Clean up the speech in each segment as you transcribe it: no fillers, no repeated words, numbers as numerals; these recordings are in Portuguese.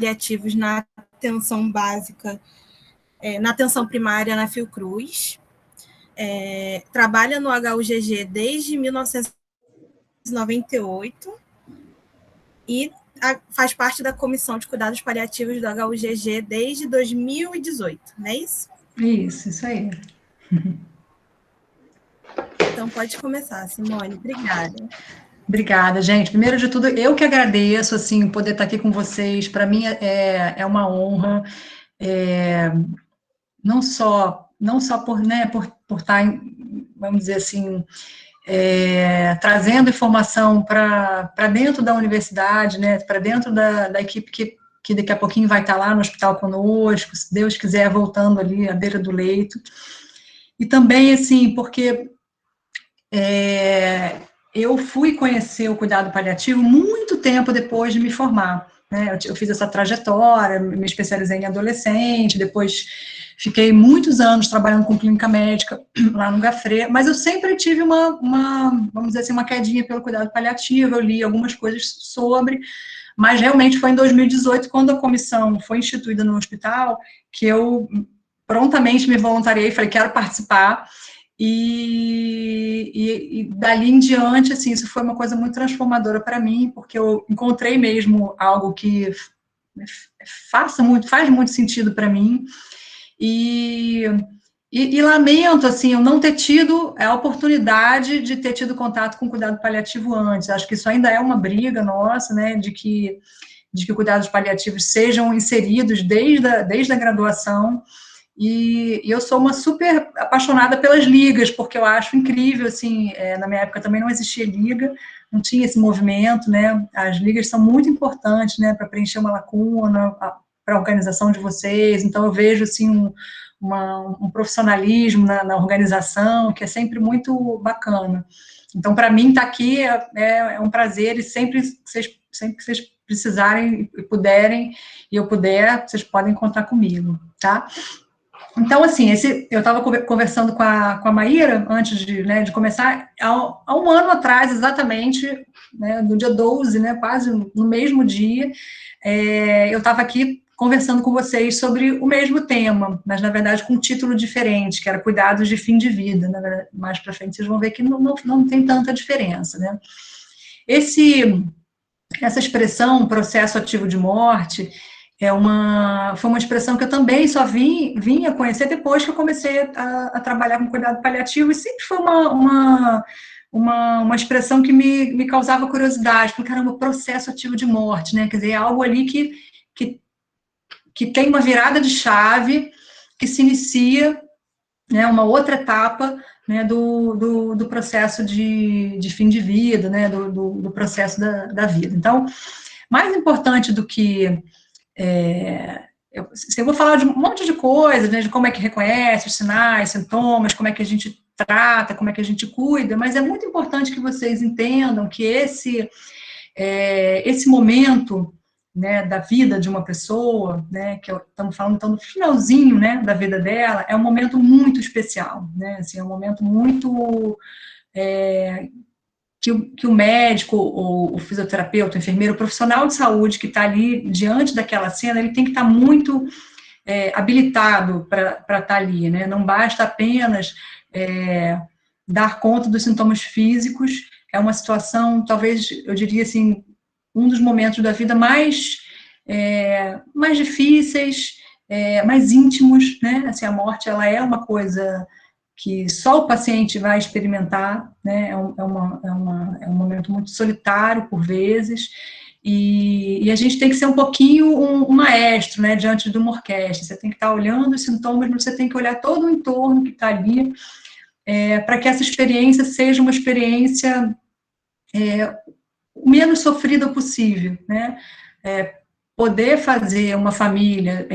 paliativos na atenção básica, na atenção primária na Fiocruz. Trabalha no HUGG desde 1998 e faz parte da Comissão de Cuidados Paliativos do HUGG desde 2018, não é isso? Isso aí. Então, pode começar, Simone. Obrigada. Obrigada, gente. Primeiro de tudo, eu que agradeço, assim, poder estar aqui com vocês. Para mim é uma honra, não só por, né, por estar, vamos dizer assim, trazendo informação para dentro da universidade, né, para dentro da equipe que daqui a pouquinho vai estar lá no hospital conosco, se Deus quiser, voltando ali à beira do leito. E também, assim, porque eu fui conhecer o cuidado paliativo muito tempo depois de me formar, né? Eu fiz essa trajetória, me especializei em adolescente, depois fiquei muitos anos trabalhando com clínica médica lá no Gafre, mas eu sempre tive vamos dizer assim, uma quedinha pelo cuidado paliativo, eu li algumas coisas sobre, mas realmente foi em 2018, quando a comissão foi instituída no hospital, que eu prontamente me voluntariei e falei, quero participar. E dali em diante, assim, isso foi uma coisa muito transformadora para mim, porque eu encontrei mesmo algo que faz muito sentido para mim, e lamento, assim, eu não ter tido a oportunidade de ter tido contato com cuidado paliativo antes. Acho que isso ainda é uma briga nossa, né, de que cuidados paliativos sejam inseridos desde a graduação. E eu sou uma super apaixonada pelas ligas, porque eu acho incrível, assim, na minha época também não existia liga, não tinha esse movimento, né, as ligas são muito importantes, né, para preencher uma lacuna, para a organização de vocês, então eu vejo, assim, um profissionalismo na organização, que é sempre muito bacana. Então, para mim, estar aqui é um prazer, e sempre que vocês precisarem e puderem, e eu puder, vocês podem contar comigo, tá? Então, assim, eu estava conversando com a Maíra, antes de começar, há um ano atrás, exatamente, né, no dia 12, né, quase no mesmo dia, eu estava aqui conversando com vocês sobre o mesmo tema, mas, na verdade, com um título diferente, que era Cuidados de Fim de Vida. Na verdade, mais para frente vocês vão ver que não tem tanta diferença, né? Essa expressão, processo ativo de morte, foi uma expressão que eu também só vinha conhecer depois que eu comecei a trabalhar com cuidado paliativo, e sempre foi uma expressão que me causava curiosidade, porque, caramba, processo ativo de morte, né? Quer dizer, é algo ali que tem uma virada de chave, que se inicia, né, uma outra etapa, né, do processo de fim de vida, né, do processo da vida. Então, mais importante do que eu vou falar de um monte de coisas, né, de como é que reconhece os sinais, sintomas, como é que a gente trata, como é que a gente cuida, mas é muito importante que vocês entendam que esse momento, né, da vida de uma pessoa, né, que estamos falando então do finalzinho, né, da vida dela, é um momento muito especial, né, assim, é um momento muito que o médico, ou o fisioterapeuta, o enfermeiro, o profissional de saúde que está ali diante daquela cena, ele tem que estar muito habilitado para estar ali, né? Não basta apenas dar conta dos sintomas físicos, é uma situação, talvez, eu diria assim, um dos momentos da vida mais difíceis, mais íntimos, né? Assim, a morte, ela é uma coisa que só o paciente vai experimentar, né? É um momento muito solitário, por vezes, e a gente tem que ser um pouquinho um maestro, né, diante de uma orquestra. Você tem que estar olhando os sintomas, mas você tem que olhar todo o entorno que está ali, para que essa experiência seja uma experiência o menos sofrida possível, né? Poder fazer uma família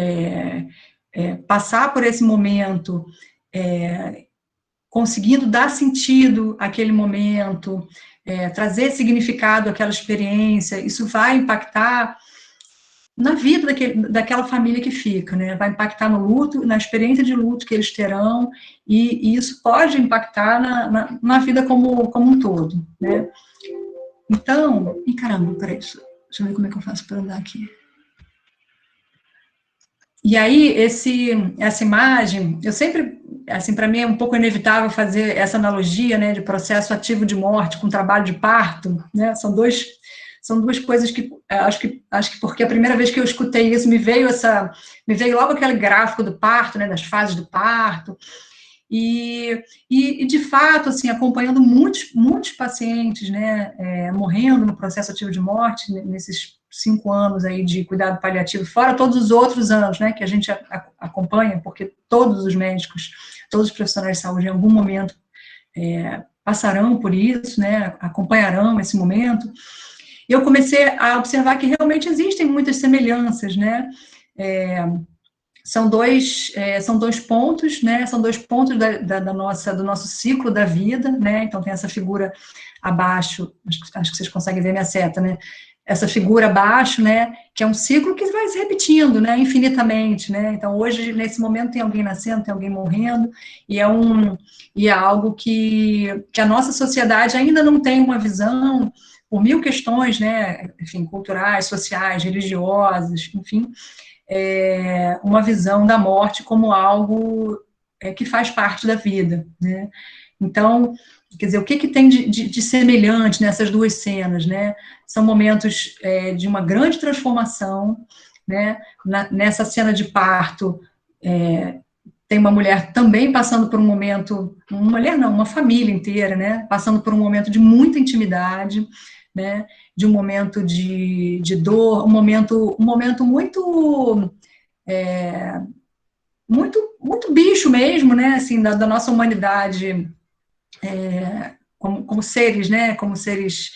passar por esse momento conseguindo dar sentido àquele momento, trazer significado àquela experiência, isso vai impactar na vida daquela família que fica, né? Vai impactar no luto, na experiência de luto que eles terão, e isso pode impactar na vida como um todo, né? Então, caramba, peraí, deixa eu ver como é que eu faço para andar aqui. E aí, essa imagem, eu sempre, assim, para mim é um pouco inevitável fazer essa analogia, né, de processo ativo de morte com trabalho de parto, né, são duas coisas que acho que porque a primeira vez que eu escutei isso me veio logo aquele gráfico do parto, né, das fases do parto, e de fato, assim, acompanhando muitos pacientes, né, morrendo no processo ativo de morte, nesses 5 anos aí de cuidado paliativo, fora todos os outros anos, né, que a gente acompanha, porque todos os médicos, todos os profissionais de saúde, em algum momento, passarão por isso, né, acompanharão esse momento. Eu comecei a observar que realmente existem muitas semelhanças, né, são dois pontos, né? São 2 pontos do nosso ciclo da vida, né? Então tem essa figura abaixo, acho que vocês conseguem ver minha seta, né? Essa figura abaixo, né? Que é um ciclo que vai se repetindo, né? Infinitamente, né? Então hoje nesse momento tem alguém nascendo, tem alguém morrendo, e é algo que a nossa sociedade ainda não tem uma visão, por mil questões, né? Enfim, culturais, sociais, religiosas, enfim. Uma visão da morte como algo que faz parte da vida, né? Então, quer dizer, o que tem de semelhante nessas duas cenas, né? São momentos de uma grande transformação, né? Nessa cena de parto, tem uma mulher também passando por um momento, uma mulher não, uma família inteira, né? Passando por um momento de muita intimidade, né, de um momento de dor, um momento muito, muito bicho mesmo, né, assim, da nossa humanidade, como seres, né, como seres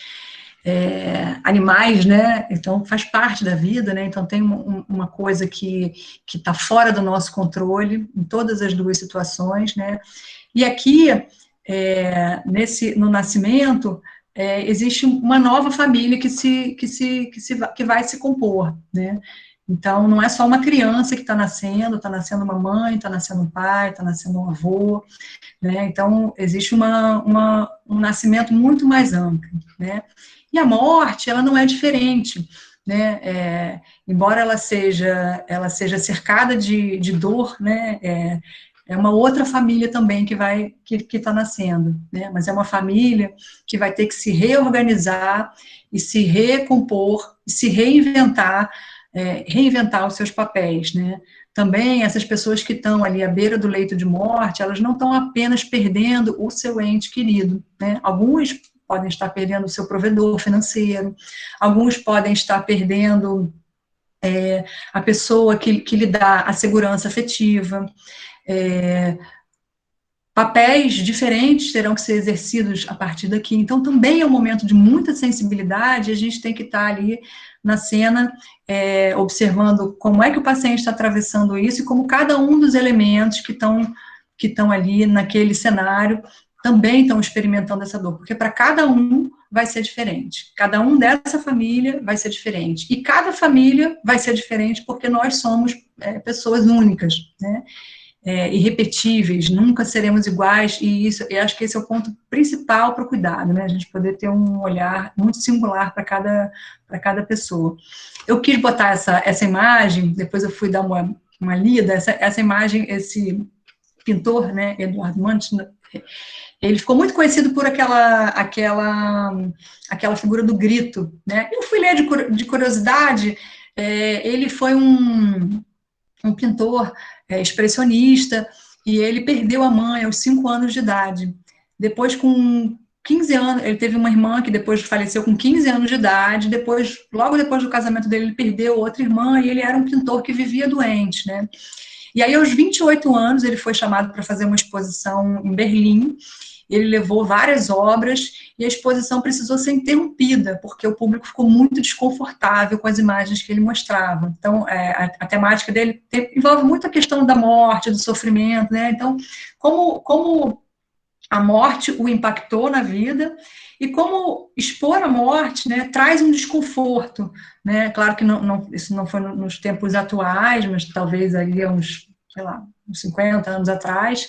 animais, né, então faz parte da vida, né, então tem uma coisa que está fora do nosso controle, em todas as duas situações, né, e aqui, no nascimento, existe uma nova família que vai se compor, né? Então, não é só uma criança que está nascendo uma mãe, está nascendo um pai, está nascendo um avô, né? Então, existe um nascimento muito mais amplo, né? E a morte, ela não é diferente, né? Embora ela seja cercada de dor, né? É uma outra família também que está nascendo, né? Mas é uma família que vai ter que se reorganizar e se recompor, se reinventar os seus papéis, né? Também essas pessoas que estão ali à beira do leito de morte, elas não estão apenas perdendo o seu ente querido, né? Alguns podem estar perdendo o seu provedor financeiro, alguns podem estar perdendo a pessoa que lhe dá a segurança afetiva, papéis diferentes terão que ser exercidos a partir daqui. Então, também é um momento de muita sensibilidade, a gente tem que estar ali na cena, observando como é que o paciente está atravessando isso e como cada um dos elementos que estão ali naquele cenário também estão experimentando essa dor, porque para cada um vai ser diferente, cada um dessa família vai ser diferente, e cada família vai ser diferente porque nós somos pessoas únicas, né? Irrepetíveis, nunca seremos iguais, e eu acho que esse é o ponto principal para o cuidado, né? A gente poder ter um olhar muito singular para cada pessoa. Eu quis botar essa imagem, depois eu fui dar uma lida, essa imagem, esse pintor, né, Eduardo Munch, ele ficou muito conhecido por aquela figura do grito, né? Eu fui ler de curiosidade, ele foi um pintor expressionista, e ele perdeu a mãe aos 5 anos de idade. Depois, com 15 anos, ele teve uma irmã que depois faleceu com 15 anos de idade, logo depois do casamento dele, ele perdeu outra irmã, e ele era um pintor que vivia doente, né? E aí, aos 28 anos, ele foi chamado para fazer uma exposição em Berlim. Ele levou várias obras e a exposição precisou ser interrompida, porque o público ficou muito desconfortável com as imagens que ele mostrava. Então, a temática dele envolve muito a questão da morte, do sofrimento, né? Então, como a morte o impactou na vida e como expor a morte, né, traz um desconforto, né? Claro que isso não foi nos tempos atuais, mas talvez ali uns 50 anos atrás,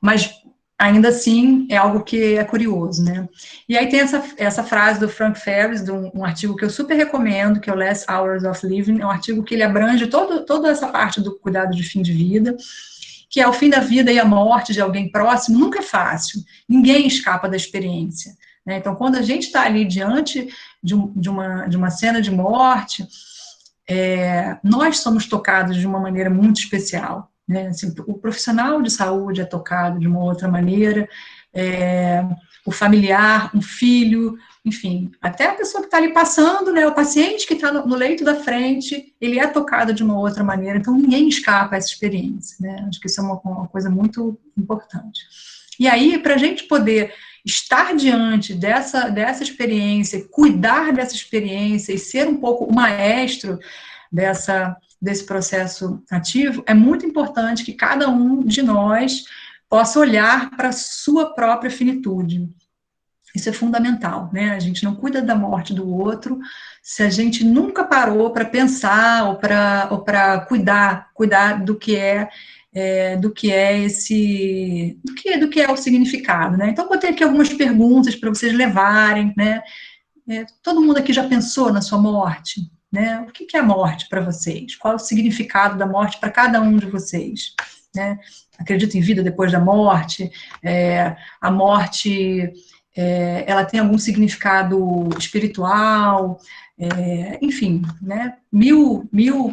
mas ainda assim, é algo que é curioso, né? E aí tem essa frase do Frank Ferris, de um artigo que eu super recomendo, que é o Last Hours of Living, é um artigo que ele abrange toda essa parte do cuidado de fim de vida, que é o fim da vida e a morte de alguém próximo, nunca é fácil, ninguém escapa da experiência, né? Então, quando a gente está ali diante de uma cena de morte, nós somos tocados de uma maneira muito especial, né? Assim, o profissional de saúde é tocado de uma outra maneira, o familiar, um filho, enfim, até a pessoa que está ali passando, né, o paciente que está no leito da frente, ele é tocado de uma outra maneira, então ninguém escapa a essa experiência, né? Acho que isso é uma coisa muito importante. E aí, para a gente poder estar diante dessa experiência, cuidar dessa experiência e ser um pouco o maestro desse processo ativo, é muito importante que cada um de nós possa olhar para a sua própria finitude. Isso é fundamental, né? A gente não cuida da morte do outro se a gente nunca parou para pensar ou para cuidar do que é o significado, né? Então, vou ter aqui algumas perguntas para vocês levarem, né? Todo mundo aqui já pensou na sua morte, né? O que é a morte para vocês? Qual é o significado da morte para cada um de vocês, né? Acredita em vida depois da morte? A morte, ela tem algum significado espiritual? Enfim, né? Mil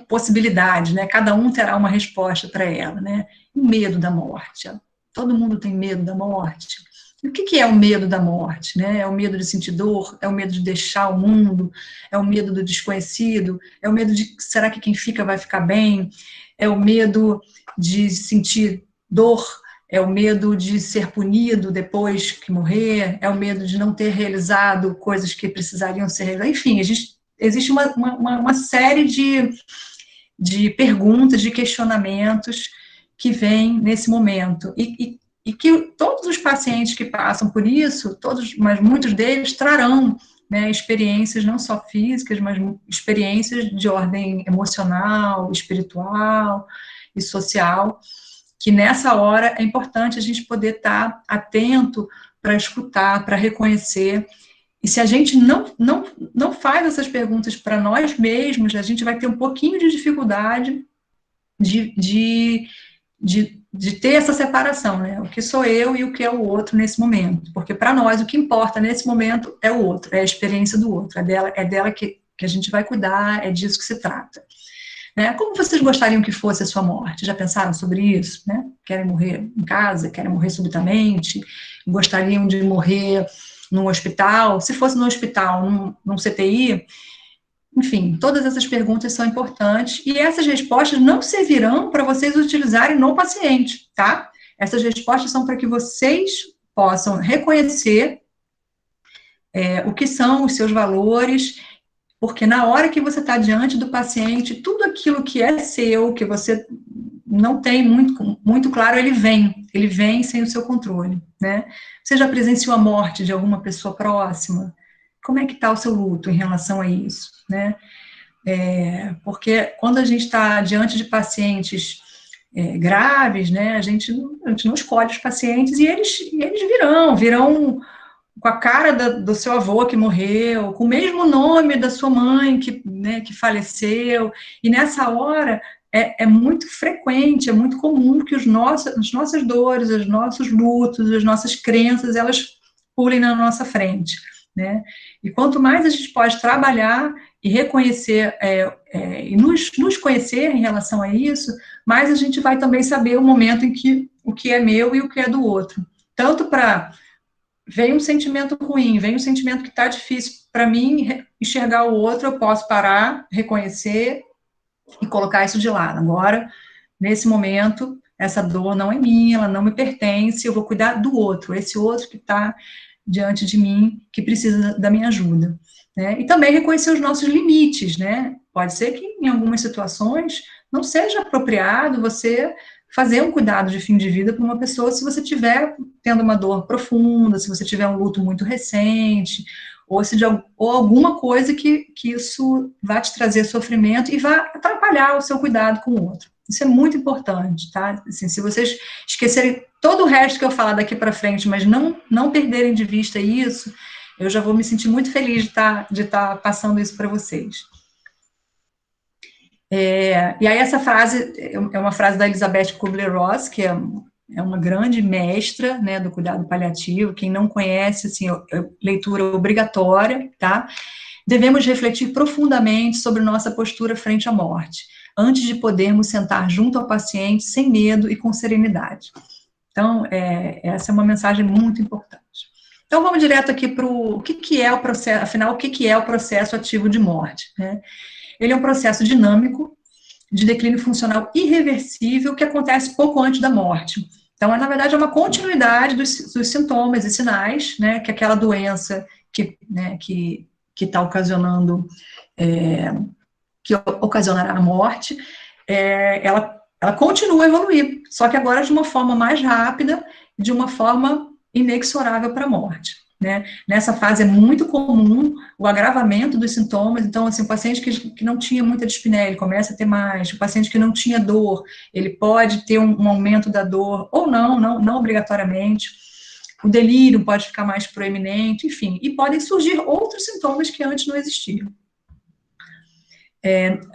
possibilidades, né? Cada um terá uma resposta para ela, né? O medo da morte. Todo mundo tem medo da morte. E o que é o medo da morte, né? É o medo de sentir dor? É o medo de deixar o mundo? É o medo do desconhecido? É o medo de, será que quem fica vai ficar bem? É o medo de sentir dor? É o medo de ser punido depois que morrer? É o medo de não ter realizado coisas que precisariam ser realizadas? Enfim, existe uma série de perguntas, de questionamentos que vêm nesse momento. E que todos os pacientes que passam por isso, mas muitos deles trarão, né, experiências não só físicas, mas experiências de ordem emocional, espiritual e social, que nessa hora é importante a gente poder estar atento para escutar, para reconhecer. E se a gente não faz essas perguntas para nós mesmos, a gente vai ter um pouquinho de dificuldade de ter essa separação, né? O que sou eu e o que é o outro nesse momento. Porque para nós o que importa nesse momento é o outro, é a experiência do outro, é dela que a gente vai cuidar, é disso que se trata. Né? Como vocês gostariam que fosse a sua morte? Já pensaram sobre isso? Né? Querem morrer em casa? Querem morrer subitamente? Gostariam de morrer num hospital? Se fosse num hospital, num CTI? Enfim, todas essas perguntas são importantes e essas respostas não servirão para vocês utilizarem no paciente, tá? Essas respostas são para que vocês possam reconhecer o que são os seus valores, porque na hora que você está diante do paciente, tudo aquilo que é seu, que você não tem muito claro, ele vem sem o seu controle, né? Você já presenciou a morte de alguma pessoa próxima? Como é que está o seu luto em relação a isso, né? Porque quando a gente está diante de pacientes graves, né, a gente não escolhe os pacientes e eles virão com a cara do seu avô que morreu, com o mesmo nome da sua mãe que faleceu, e nessa hora é muito frequente, é muito comum que as nossas dores, os nossos lutos, as nossas crenças, elas pulem na nossa frente, né? E quanto mais a gente pode trabalhar e reconhecer e nos conhecer em relação a isso, mais a gente vai também saber o momento em que o que é meu e o que é do outro. Tanto para vem um sentimento ruim, vem um sentimento que está difícil para mim enxergar o outro, eu posso parar, reconhecer e colocar isso de lado. Agora, nesse momento, essa dor não é minha, ela não me pertence, eu vou cuidar do outro, esse outro que está diante de mim, que precisa da minha ajuda. Né? E também reconhecer os nossos limites, né? Pode ser que em algumas situações não seja apropriado você fazer um cuidado de fim de vida para uma pessoa se você estiver tendo uma dor profunda, se você tiver um luto muito recente, ou alguma coisa que isso vai te trazer sofrimento e vai atrapalhar o seu cuidado com o outro. Isso é muito importante, tá? Assim, se vocês esquecerem todo o resto que eu falar daqui para frente, mas não perderem de vista isso, eu já vou me sentir muito feliz de estar passando isso para vocês. E aí essa frase é uma frase da Elizabeth Kubler-Ross, que é uma grande mestra, né, do cuidado paliativo. Quem não conhece, assim, leitura obrigatória, tá? Devemos refletir profundamente sobre nossa postura frente à morte, antes de podermos sentar junto ao paciente sem medo e com serenidade. Então, essa é uma mensagem muito importante. Então, vamos direto aqui para o que é o processo, afinal, o que é o processo ativo de morte, né? Ele é um processo dinâmico, de declínio funcional irreversível, que acontece pouco antes da morte. Então, na verdade, é uma continuidade dos sintomas e sinais, né, que aquela doença que está ocasionando, que ocasionará a morte, ela continua a evoluir, só que agora de uma forma mais rápida, de uma forma inexorável para a morte. Né? Nessa fase é muito comum o agravamento dos sintomas. Então, assim, o paciente que não tinha muita dispneia, ele começa a ter mais. O paciente que não tinha dor, ele pode ter um aumento da dor, ou não obrigatoriamente. O delírio pode ficar mais proeminente, enfim, e podem surgir outros sintomas que antes não existiam.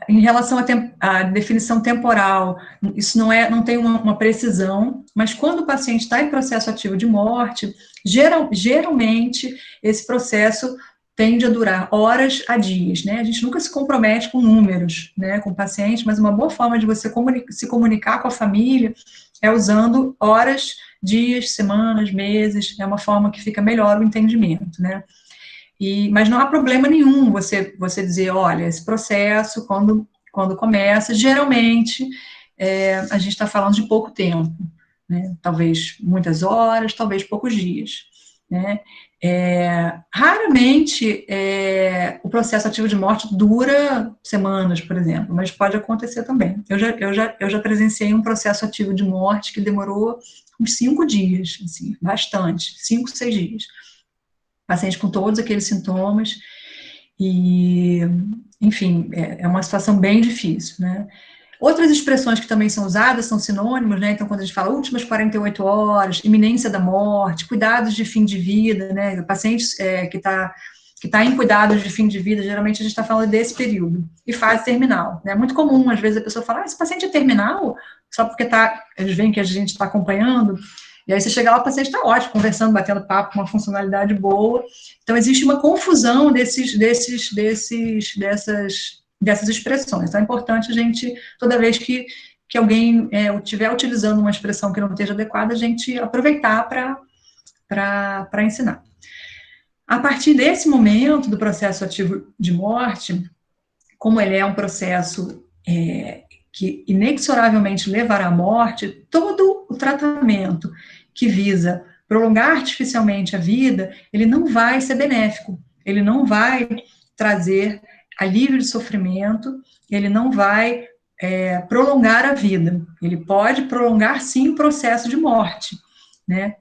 Em relação à definição temporal, isso não tem uma precisão, mas quando o paciente está em processo ativo de morte, geralmente esse processo tende a durar horas a dias, né? A gente nunca se compromete com números, né, com o paciente, mas uma boa forma de você se comunicar com a família é usando horas, dias, semanas, meses, é uma forma que fica melhor o entendimento, né? Mas não há problema nenhum você dizer, olha, esse processo, quando começa, geralmente a gente está falando de pouco tempo, né? Talvez muitas horas, talvez poucos dias, né? Raramente o processo ativo de morte dura semanas, por exemplo, mas pode acontecer também. Eu já presenciei um processo ativo de morte que demorou uns 5 dias, assim, bastante, 5, 6 dias. Paciente com todos aqueles sintomas, e, enfim, é uma situação bem difícil, né? Outras expressões que também são usadas são sinônimos, né? Então, quando a gente fala últimas 48 horas, iminência da morte, cuidados de fim de vida, né? Pacientes que está em cuidados de fim de vida, geralmente a gente está falando desse período, e fase terminal, né? É muito comum, às vezes, a pessoa fala, esse paciente é terminal? Só porque eles veem que a gente está acompanhando. E aí você chega lá, o paciente está ótimo, conversando, batendo papo, com uma funcionalidade boa. Então, existe uma confusão dessas expressões. Então, é importante a gente, toda vez que alguém estiver utilizando uma expressão que não esteja adequada, a gente aproveitar para ensinar. A partir desse momento do processo ativo de morte, como ele é um processo que inexoravelmente levará à morte, todo o tratamento que visa prolongar artificialmente a vida, ele não vai ser benéfico, ele não vai trazer alívio de sofrimento, ele não vai prolongar a vida, ele pode prolongar sim o processo de morte, né,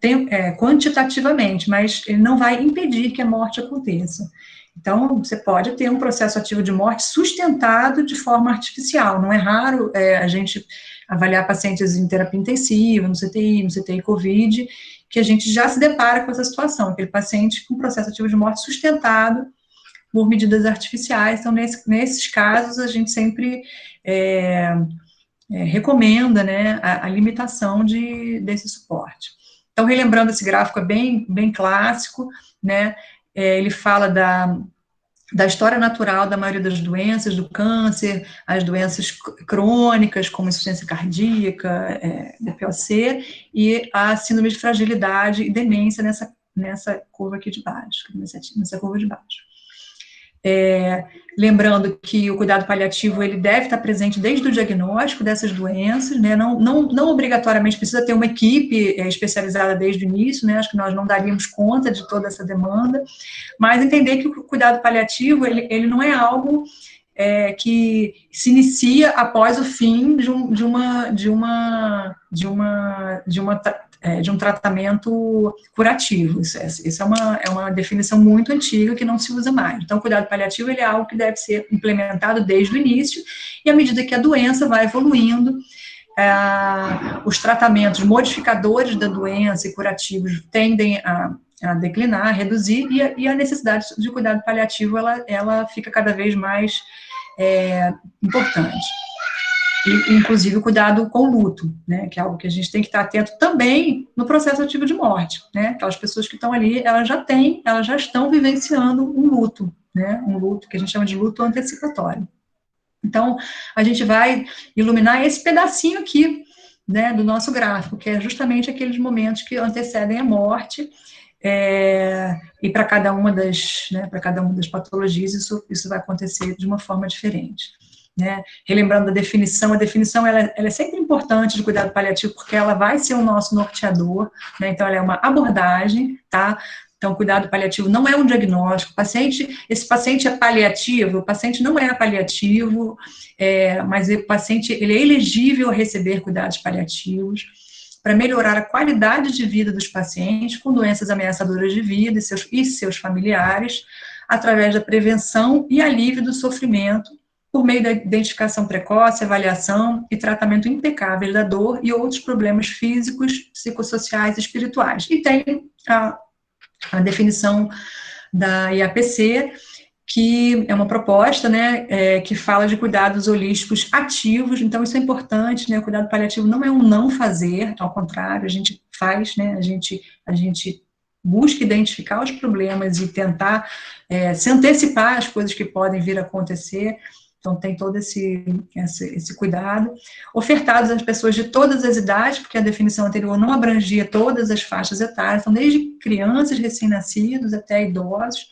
quantitativamente, mas ele não vai impedir que a morte aconteça. Então, você pode ter um processo ativo de morte sustentado de forma artificial. Não é raro a gente avaliar pacientes em terapia intensiva, no CTI, COVID, que a gente já se depara com essa situação, aquele paciente com processo ativo de morte sustentado por medidas artificiais. Então, nesses casos, a gente sempre recomenda, né, a limitação desse suporte. Então, relembrando, esse gráfico é bem clássico, né? Ele fala da história natural da maioria das doenças, do câncer, as doenças crônicas, como insuficiência cardíaca, DPOC, e a síndrome de fragilidade e demência nessa curva aqui de baixo, nessa curva de baixo. Lembrando que o cuidado paliativo, ele deve estar presente desde o diagnóstico dessas doenças, né? Não obrigatoriamente precisa ter uma equipe especializada desde o início, né? Acho que nós não daríamos conta de toda essa demanda, mas entender que o cuidado paliativo, ele não é algo que se inicia após o fim de um tratamento curativo. Isso é uma definição muito antiga que não se usa mais. Então, o cuidado paliativo ele é algo que deve ser implementado desde o início, e à medida que a doença vai evoluindo, os tratamentos modificadores da doença e curativos tendem a declinar, a reduzir, e a necessidade de cuidado paliativo ela fica cada vez mais importante. E, inclusive, o cuidado com o luto, né, que é algo que a gente tem que estar atento também no processo ativo de morte, né, aquelas pessoas que estão ali, elas já estão vivenciando um luto, né, um luto que a gente chama de luto antecipatório. Então, a gente vai iluminar esse pedacinho aqui, né, do nosso gráfico, que é justamente aqueles momentos que antecedem a morte, e para cada uma das patologias, isso vai acontecer de uma forma diferente. Né? Relembrando a definição ela é sempre importante de cuidado paliativo, porque ela vai ser o nosso norteador, né? Então ela é uma abordagem, tá? Então, cuidado paliativo não é um diagnóstico. Esse paciente é paliativo, o paciente não é paliativo, mas o paciente ele é elegível a receber cuidados paliativos para melhorar a qualidade de vida dos pacientes com doenças ameaçadoras de vida e seus familiares, através da prevenção e alívio do sofrimento, por meio da identificação precoce, avaliação e tratamento impecável da dor e outros problemas físicos, psicossociais e espirituais. E tem a definição da IAPC, que é uma proposta, né, que fala de cuidados holísticos ativos. Então isso é importante, né, o cuidado paliativo não é um não fazer, ao contrário, a gente faz, né, a gente busca identificar os problemas e tentar se antecipar às coisas que podem vir a acontecer. Então, tem todo esse cuidado, ofertados às pessoas de todas as idades, porque a definição anterior não abrangia todas as faixas etárias, então, desde crianças recém-nascidos até idosos,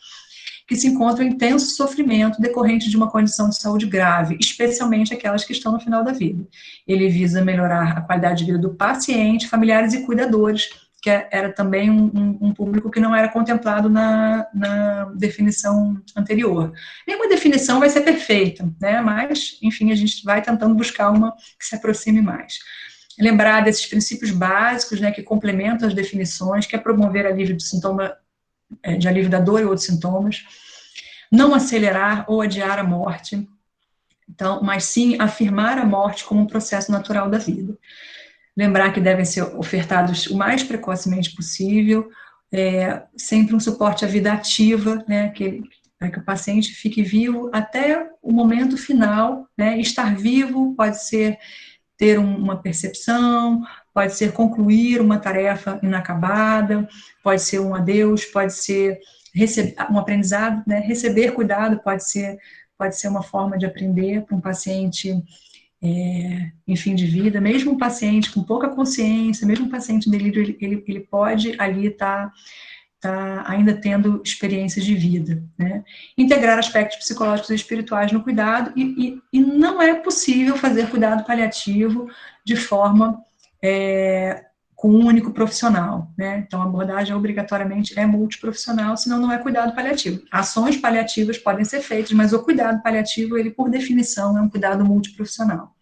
que se encontram em intenso sofrimento decorrente de uma condição de saúde grave, especialmente aquelas que estão no final da vida. Ele visa melhorar a qualidade de vida do paciente, familiares e cuidadores, que era também um público que não era contemplado na definição anterior. Nenhuma definição vai ser perfeita, né? Mas, enfim, a gente vai tentando buscar uma que se aproxime mais. Lembrar desses princípios básicos, né, que complementam as definições, que é promover alívio de sintoma, de alívio da dor e outros sintomas, não acelerar ou adiar a morte, então, mas sim afirmar a morte como um processo natural da vida. Lembrar que devem ser ofertados o mais precocemente possível, sempre um suporte à vida ativa, né, para que o paciente fique vivo até o momento final, né, estar vivo pode ser ter uma percepção, pode ser concluir uma tarefa inacabada, pode ser um adeus, pode ser um aprendizado, né, receber cuidado pode ser uma forma de aprender para um paciente em fim de vida, mesmo um paciente com pouca consciência, mesmo um paciente em delírio, ele pode ali estar ainda tendo experiências de vida, né? Integrar aspectos psicológicos e espirituais no cuidado, e não é possível fazer cuidado paliativo de forma com um único profissional, né? Então, a abordagem obrigatoriamente é multiprofissional, senão não é cuidado paliativo. Ações paliativas podem ser feitas, mas o cuidado paliativo, ele, por definição, é um cuidado multiprofissional.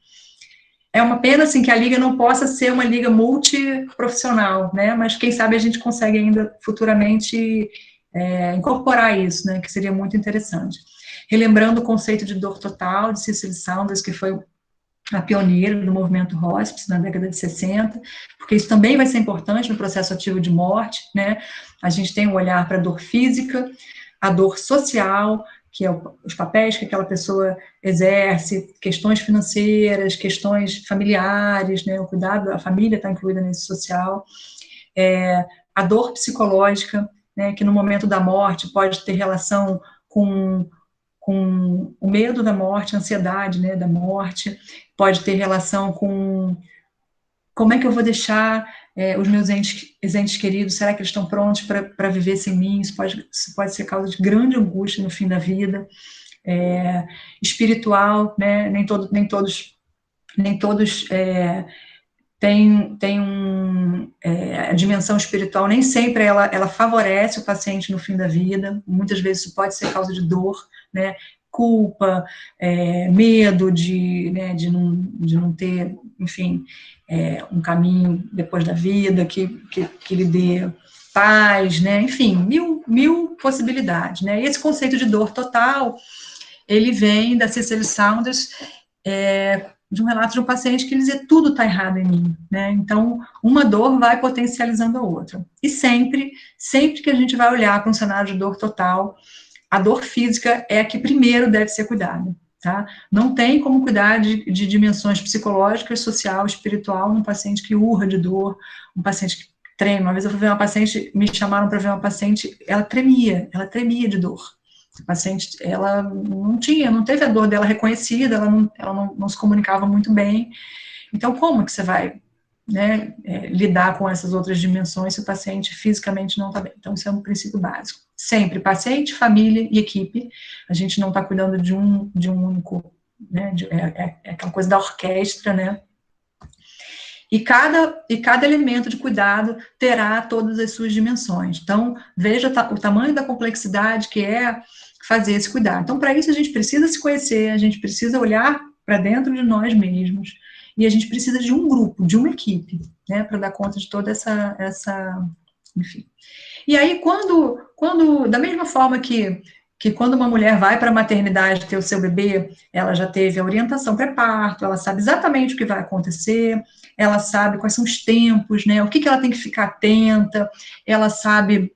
É uma pena, assim, que a liga não possa ser uma liga multiprofissional, né? Mas, quem sabe, a gente consegue ainda futuramente incorporar isso, né? Que seria muito interessante. Relembrando o conceito de dor total, de Cicely Saunders, que foi a pioneira do movimento hospice na década de 60, porque isso também vai ser importante no processo ativo de morte, né? A gente tem um olhar para a dor física, a dor social, que é os papéis que aquela pessoa exerce, questões financeiras, questões familiares, né? O cuidado, a família está incluída nesse social, a dor psicológica, né? Que no momento da morte pode ter relação com o medo da morte, a ansiedade, né, da morte, pode ter relação com como é que eu vou deixar os meus entes queridos, será que eles estão prontos para viver sem mim? Isso pode ser causa de grande angústia no fim da vida. Espiritual, né, nem todos tem a dimensão espiritual, nem sempre ela favorece o paciente no fim da vida, muitas vezes isso pode ser causa de dor, né, culpa, medo né, de não ter, enfim, um caminho depois da vida que lhe dê paz, né? Enfim, mil possibilidades, né? E esse conceito de dor total, ele vem da Cicely Saunders, de um relato de um paciente que dizia tudo está errado em mim, né? Então, uma dor vai potencializando a outra. E sempre que a gente vai olhar para um cenário de dor total, a dor física é a que primeiro deve ser cuidada, tá? Não tem como cuidar de dimensões psicológicas, social, espiritual, num paciente que urra de dor, um paciente que treme. Uma vez eu fui ver uma paciente, me chamaram para ver uma paciente, ela tremia de dor. A paciente, ela não teve a dor dela reconhecida, ela não se comunicava muito bem. Então, como que você vai, né, lidar com essas outras dimensões se o paciente fisicamente não está bem? Então, isso é um princípio básico. Sempre, paciente, família e equipe. A gente não está cuidando de um único, né, é aquela coisa da orquestra, né? E cada elemento de cuidado terá todas as suas dimensões. Então, veja o tamanho da complexidade que é fazer esse cuidado. Então, para isso, a gente precisa se conhecer, a gente precisa olhar para dentro de nós mesmos, e a gente precisa de um grupo, de uma equipe, né, para dar conta de toda essa enfim. E aí, da mesma forma que quando uma mulher vai para a maternidade ter o seu bebê, ela já teve a orientação pré-parto, ela sabe exatamente o que vai acontecer, ela sabe quais são os tempos, né, o que ela tem que ficar atenta, ela sabe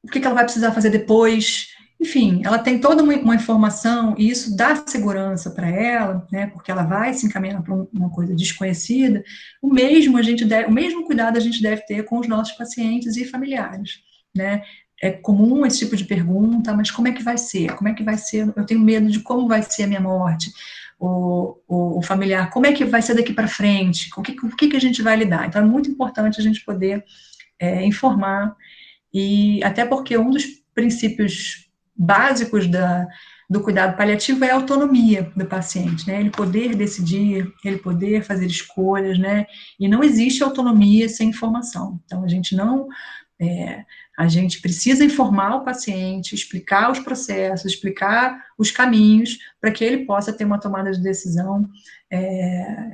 o que ela vai precisar fazer depois, enfim, ela tem toda uma informação, e isso dá segurança para ela, né, porque ela vai se encaminhar para uma coisa desconhecida. O mesmo cuidado a gente deve ter com os nossos pacientes e familiares, né. É comum esse tipo de pergunta, mas como é que vai ser? Como é que vai ser? Eu tenho medo de como vai ser a minha morte. O familiar, como é que vai ser daqui para frente? O que a gente vai lidar? Então, é muito importante a gente poder informar, e até porque um dos princípios básicos do cuidado paliativo é a autonomia do paciente, né? Ele poder decidir, ele poder fazer escolhas, né? E não existe autonomia sem informação. Então, a gente precisa informar o paciente, explicar os processos, explicar os caminhos, para que ele possa ter uma tomada de decisão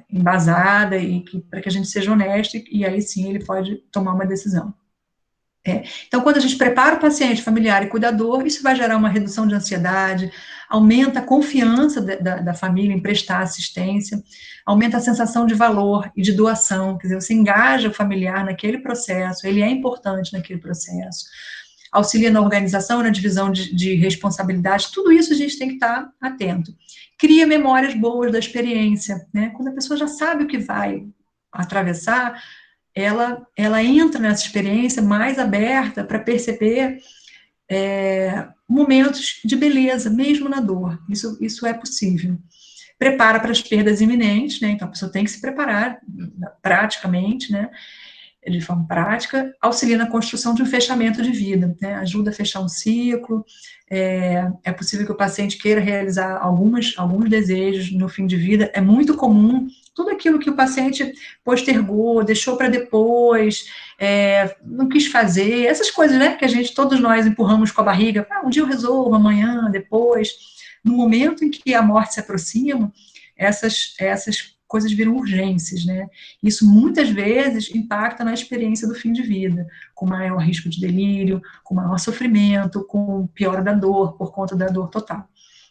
embasada, e para que a gente seja honesto, e aí sim ele pode tomar uma decisão. Então, quando a gente prepara o paciente, familiar e cuidador, isso vai gerar uma redução de ansiedade, aumenta a confiança da família em prestar assistência, aumenta a sensação de valor e de doação, quer dizer, você engaja o familiar naquele processo, ele é importante naquele processo, auxilia na organização, na divisão de responsabilidades, tudo isso a gente tem que estar atento. Cria memórias boas da experiência, né? Quando a pessoa já sabe o que vai atravessar, ela entra nessa experiência mais aberta para perceber momentos de beleza, mesmo na dor. Isso é possível. Prepara para as perdas iminentes, né? Então a pessoa tem que se preparar praticamente, né? De forma prática, auxilia na construção de um fechamento de vida, né? Ajuda a fechar um ciclo. É possível que o paciente queira realizar alguns desejos no fim de vida. É muito comum tudo aquilo que o paciente postergou, deixou para depois, não quis fazer, essas coisas, né, que todos nós empurramos com a barriga, um dia eu resolvo, amanhã, depois. No momento em que a morte se aproxima, essas coisas viram urgências, né? Isso muitas vezes impacta na experiência do fim de vida, com maior risco de delírio, com maior sofrimento, com piora da dor, por conta da dor total.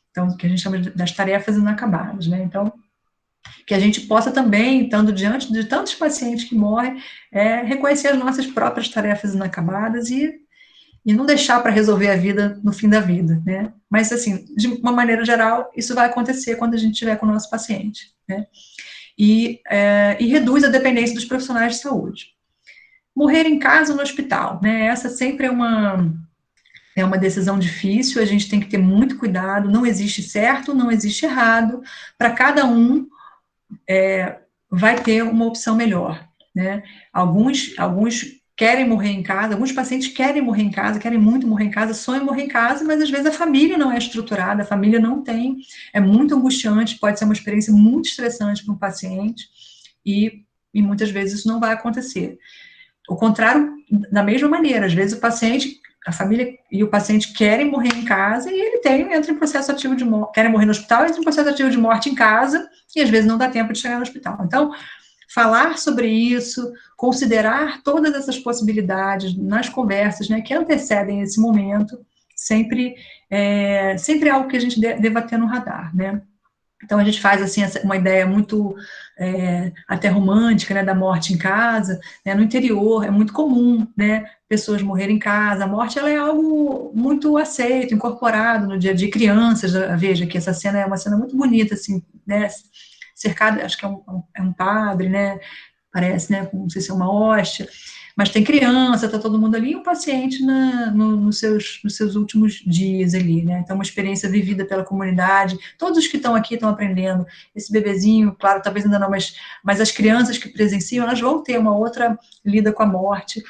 Então, o que a gente chama das tarefas inacabadas, né? Então, que a gente possa também, estando diante de tantos pacientes que morrem, reconhecer as nossas próprias tarefas inacabadas e não deixar para resolver a vida no fim da vida, né? Mas, assim, de uma maneira geral, isso vai acontecer quando a gente estiver com o nosso paciente, né? E reduz a dependência dos profissionais de saúde. Morrer em casa ou no hospital, né? Essa sempre é uma decisão difícil, a gente tem que ter muito cuidado, não existe certo, não existe errado, para cada um vai ter uma opção melhor, né? Alguns querem morrer em casa, alguns pacientes querem morrer em casa, querem muito morrer em casa, sonham em morrer em casa, mas às vezes a família não é estruturada, a família não tem, é muito angustiante, pode ser uma experiência muito estressante para um paciente, e muitas vezes isso não vai acontecer. O contrário, da mesma maneira, às vezes o paciente a família e o paciente querem morrer em casa e entra em processo ativo de morte, querem morrer no hospital, entra em processo ativo de morte em casa e às vezes não dá tempo de chegar no hospital. Então, falar sobre isso, considerar todas essas possibilidades nas conversas, né, que antecedem esse momento, sempre é algo que a gente deva ter no radar, né. Então, a gente faz, assim, uma ideia muito até romântica, né, da morte em casa, né, no interior, é muito comum, né, pessoas morrerem em casa, a morte, ela é algo muito aceito, incorporado no dia a dia, crianças, veja que essa cena é uma cena muito bonita, assim, né, cercado, acho que é um padre, né, parece, né, não sei se é uma hóstia, mas tem criança, está todo mundo ali, e o paciente nos seus últimos dias ali, né, então uma experiência vivida pela comunidade, todos os que estão aqui estão aprendendo, esse bebezinho, claro, talvez ainda não, mas as crianças que presenciam, elas vão ter uma outra lida com a morte,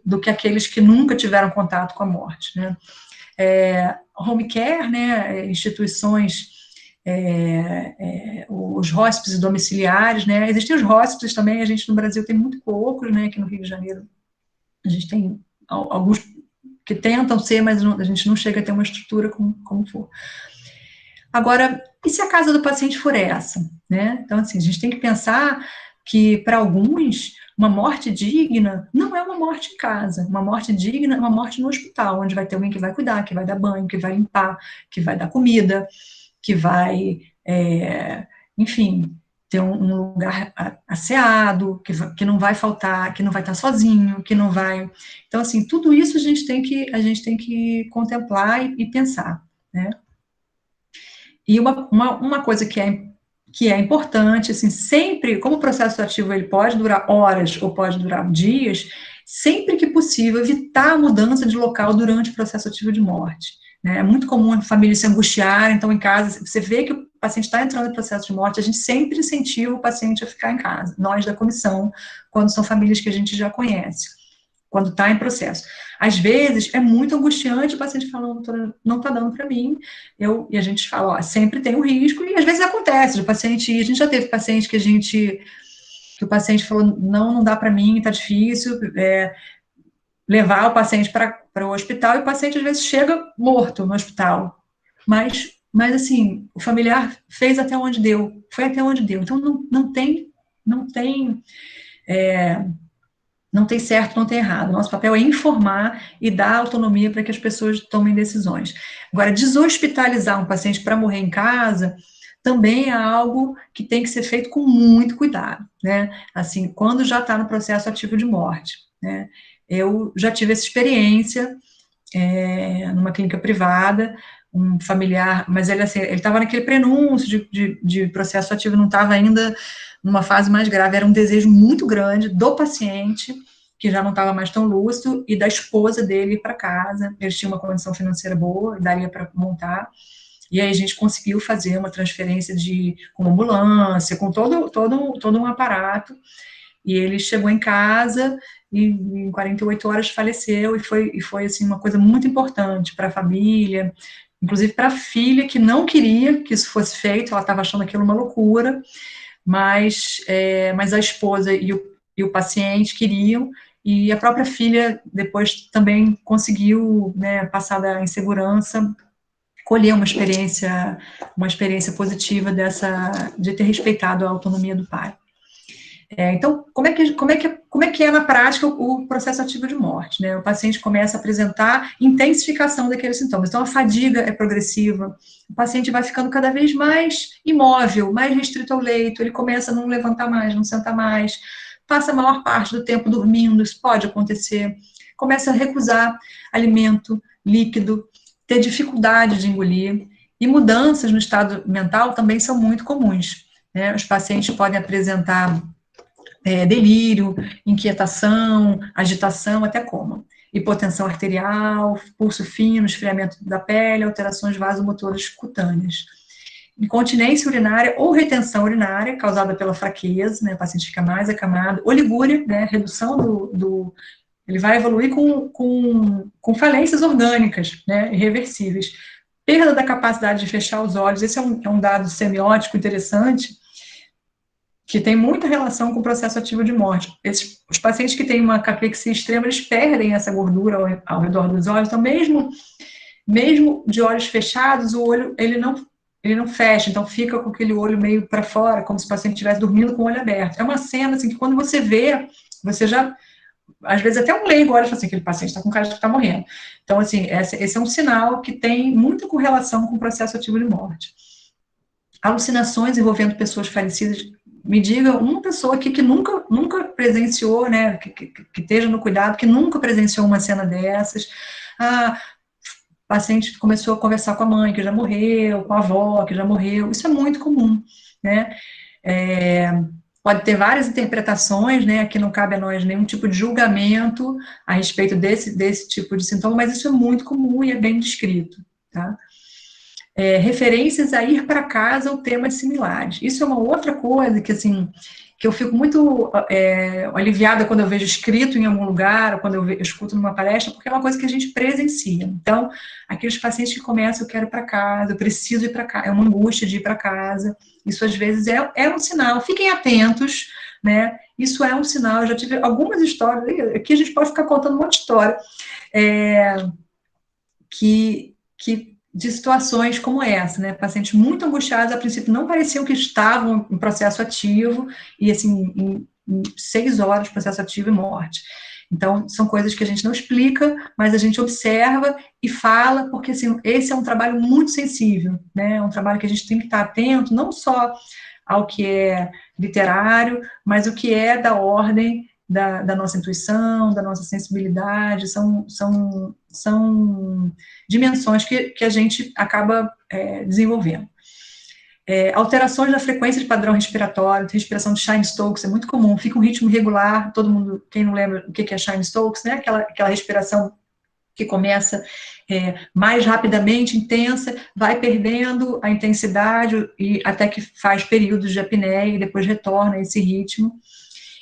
do que aqueles que nunca tiveram contato com a morte, né. Home care, né, instituições, os hóspedes domiciliares, né, existem os hóspedes também, a gente no Brasil tem muito poucos, né, aqui no Rio de Janeiro a gente tem alguns que tentam ser, mas a gente não chega a ter uma estrutura como for. Agora, e se a casa do paciente for essa, né, então assim, a gente tem que pensar que para alguns uma morte digna não é uma morte em casa, uma morte digna é uma morte no hospital, onde vai ter alguém que vai cuidar, que vai dar banho, que vai limpar, que vai dar comida, que vai, enfim, ter um lugar asseado, que não vai faltar, que não vai estar sozinho, que não vai... Então, assim, tudo isso a gente tem que contemplar e pensar, né? E uma coisa que é importante, assim, sempre, como o processo ativo ele pode durar horas ou pode durar dias, sempre que possível, evitar a mudança de local durante o processo ativo de morte. Né? É muito comum a família se angustiar, então em casa, você vê que o paciente está entrando em processo de morte, a gente sempre incentiva o paciente a ficar em casa, nós da comissão, quando são famílias que a gente já conhece, quando está em processo. Às vezes, é muito angustiante, o paciente fala, doutora, não está dando para mim, e a gente fala, ó, sempre tem um risco, e às vezes acontece, o paciente, a gente já teve paciente que o paciente falou, não dá para mim, está difícil, levar o paciente para o hospital, e o paciente às vezes chega morto no hospital, mas assim, o familiar fez até onde deu, foi até onde deu, então não tem certo, não tem errado. Nosso papel é informar e dar autonomia para que as pessoas tomem decisões. Agora, deshospitalizar um paciente para morrer em casa também é algo que tem que ser feito com muito cuidado, né? Assim, quando já está no processo ativo de morte, né? Eu já tive essa experiência numa clínica privada, um familiar, mas ele estava naquele prenúncio de processo ativo, não estava ainda numa fase mais grave, era um desejo muito grande do paciente, que já não estava mais tão lúcido, e da esposa dele ir para casa, eles tinham uma condição financeira boa, daria para montar, e aí a gente conseguiu fazer uma transferência com ambulância, com todo um aparato, e ele chegou em casa e em 48 horas faleceu, e foi assim, uma coisa muito importante para a família, inclusive para a filha, que não queria que isso fosse feito, ela estava achando aquilo uma loucura, mas a esposa e o paciente queriam, e a própria filha depois também conseguiu, né, passada a insegurança, colher uma experiência positiva de ter respeitado a autonomia do pai. Então, como é que é na prática o processo ativo de morte, né? O paciente começa a apresentar intensificação daqueles sintomas. Então, a fadiga é progressiva, o paciente vai ficando cada vez mais imóvel, mais restrito ao leito, ele começa a não levantar mais, não sentar mais, passa a maior parte do tempo dormindo, isso pode acontecer, começa a recusar alimento, líquido, ter dificuldade de engolir, e mudanças no estado mental também são muito comuns, né? Os pacientes podem apresentar delírio, inquietação, agitação, até coma. Hipotensão arterial, pulso fino, esfriamento da pele, alterações vasomotoras cutâneas. Incontinência urinária ou retenção urinária, causada pela fraqueza, né, o paciente fica mais acamado, oligúria, né, redução ele vai evoluir com falências orgânicas, né, irreversíveis. Perda da capacidade de fechar os olhos, esse é um dado semiótico interessante, que tem muita relação com o processo ativo de morte. Os pacientes que têm uma caquexia extrema, eles perdem essa gordura ao redor dos olhos, então mesmo de olhos fechados, o olho, ele não fecha, então fica com aquele olho meio para fora, como se o paciente estivesse dormindo com o olho aberto. É uma cena, assim, que quando você vê, você já, às vezes até um leigo olha e fala assim, aquele paciente está com cara de que está morrendo. Então, assim, esse é um sinal que tem muita correlação com o processo ativo de morte. Alucinações envolvendo pessoas falecidas, me diga uma pessoa aqui que nunca presenciou, né, que esteja no cuidado, que nunca presenciou uma cena dessas. O paciente começou a conversar com a mãe, que já morreu, com a avó, que já morreu. Isso é muito comum, né? Pode ter várias interpretações, né? Aqui não cabe a nós nenhum tipo de julgamento a respeito desse tipo de sintoma, mas isso é muito comum e é bem descrito, tá? Referências a ir para casa ou temas similares. Isso é uma outra coisa que, assim, que eu fico muito aliviada quando eu vejo escrito em algum lugar, ou quando eu escuto numa palestra, porque é uma coisa que a gente presencia. Então, aqueles pacientes que começam, eu quero ir para casa, eu preciso ir para casa, é uma angústia de ir para casa, isso às vezes é um sinal, fiquem atentos, né, isso é um sinal, eu já tive algumas histórias, aqui a gente pode ficar contando um monte de história, de situações como essa, né, pacientes muito angustiados, a princípio não pareciam que estavam em processo ativo, e assim, em 6 horas, processo ativo e morte. Então, são coisas que a gente não explica, mas a gente observa e fala, porque assim, esse é um trabalho muito sensível, né, é um trabalho que a gente tem que estar atento, não só ao que é literário, mas o que é da ordem da nossa intuição, da nossa sensibilidade, são dimensões que a gente acaba desenvolvendo. Alterações da frequência de padrão respiratório, respiração de Cheyne-Stokes, é muito comum, fica um ritmo irregular, todo mundo, quem não lembra o que é Cheyne-Stokes, né, aquela respiração que começa mais rapidamente, intensa, vai perdendo a intensidade, e até que faz períodos de apneia, e depois retorna a esse ritmo.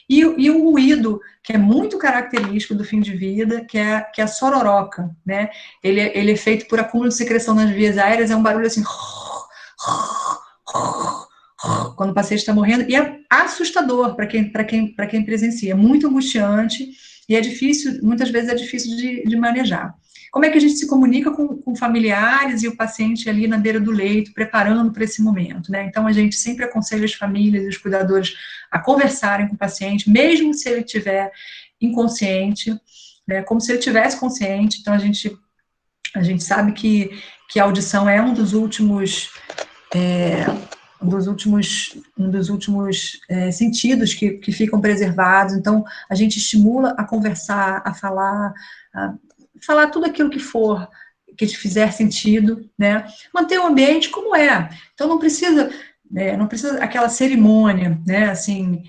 E o ruído, que é muito característico do fim de vida, que é a sororoca, né? Ele é feito por acúmulo de secreção nas vias aéreas, é um barulho assim, quando o paciente está morrendo, e é assustador para quem presencia, é muito angustiante, e é difícil, muitas vezes é difícil de manejar. Como é que a gente se comunica com familiares e o paciente ali na beira do leito, preparando para esse momento, né? Então, a gente sempre aconselha as famílias e os cuidadores a conversarem com o paciente, mesmo se ele estiver inconsciente, né? Como se ele estivesse consciente. Então, a gente sabe que a audição é um dos últimos sentidos que ficam preservados. Então, a gente estimula a conversar, a falar tudo aquilo que for, que te fizer sentido, né? Manter o ambiente como é. Então, não precisa aquela cerimônia, né? Assim,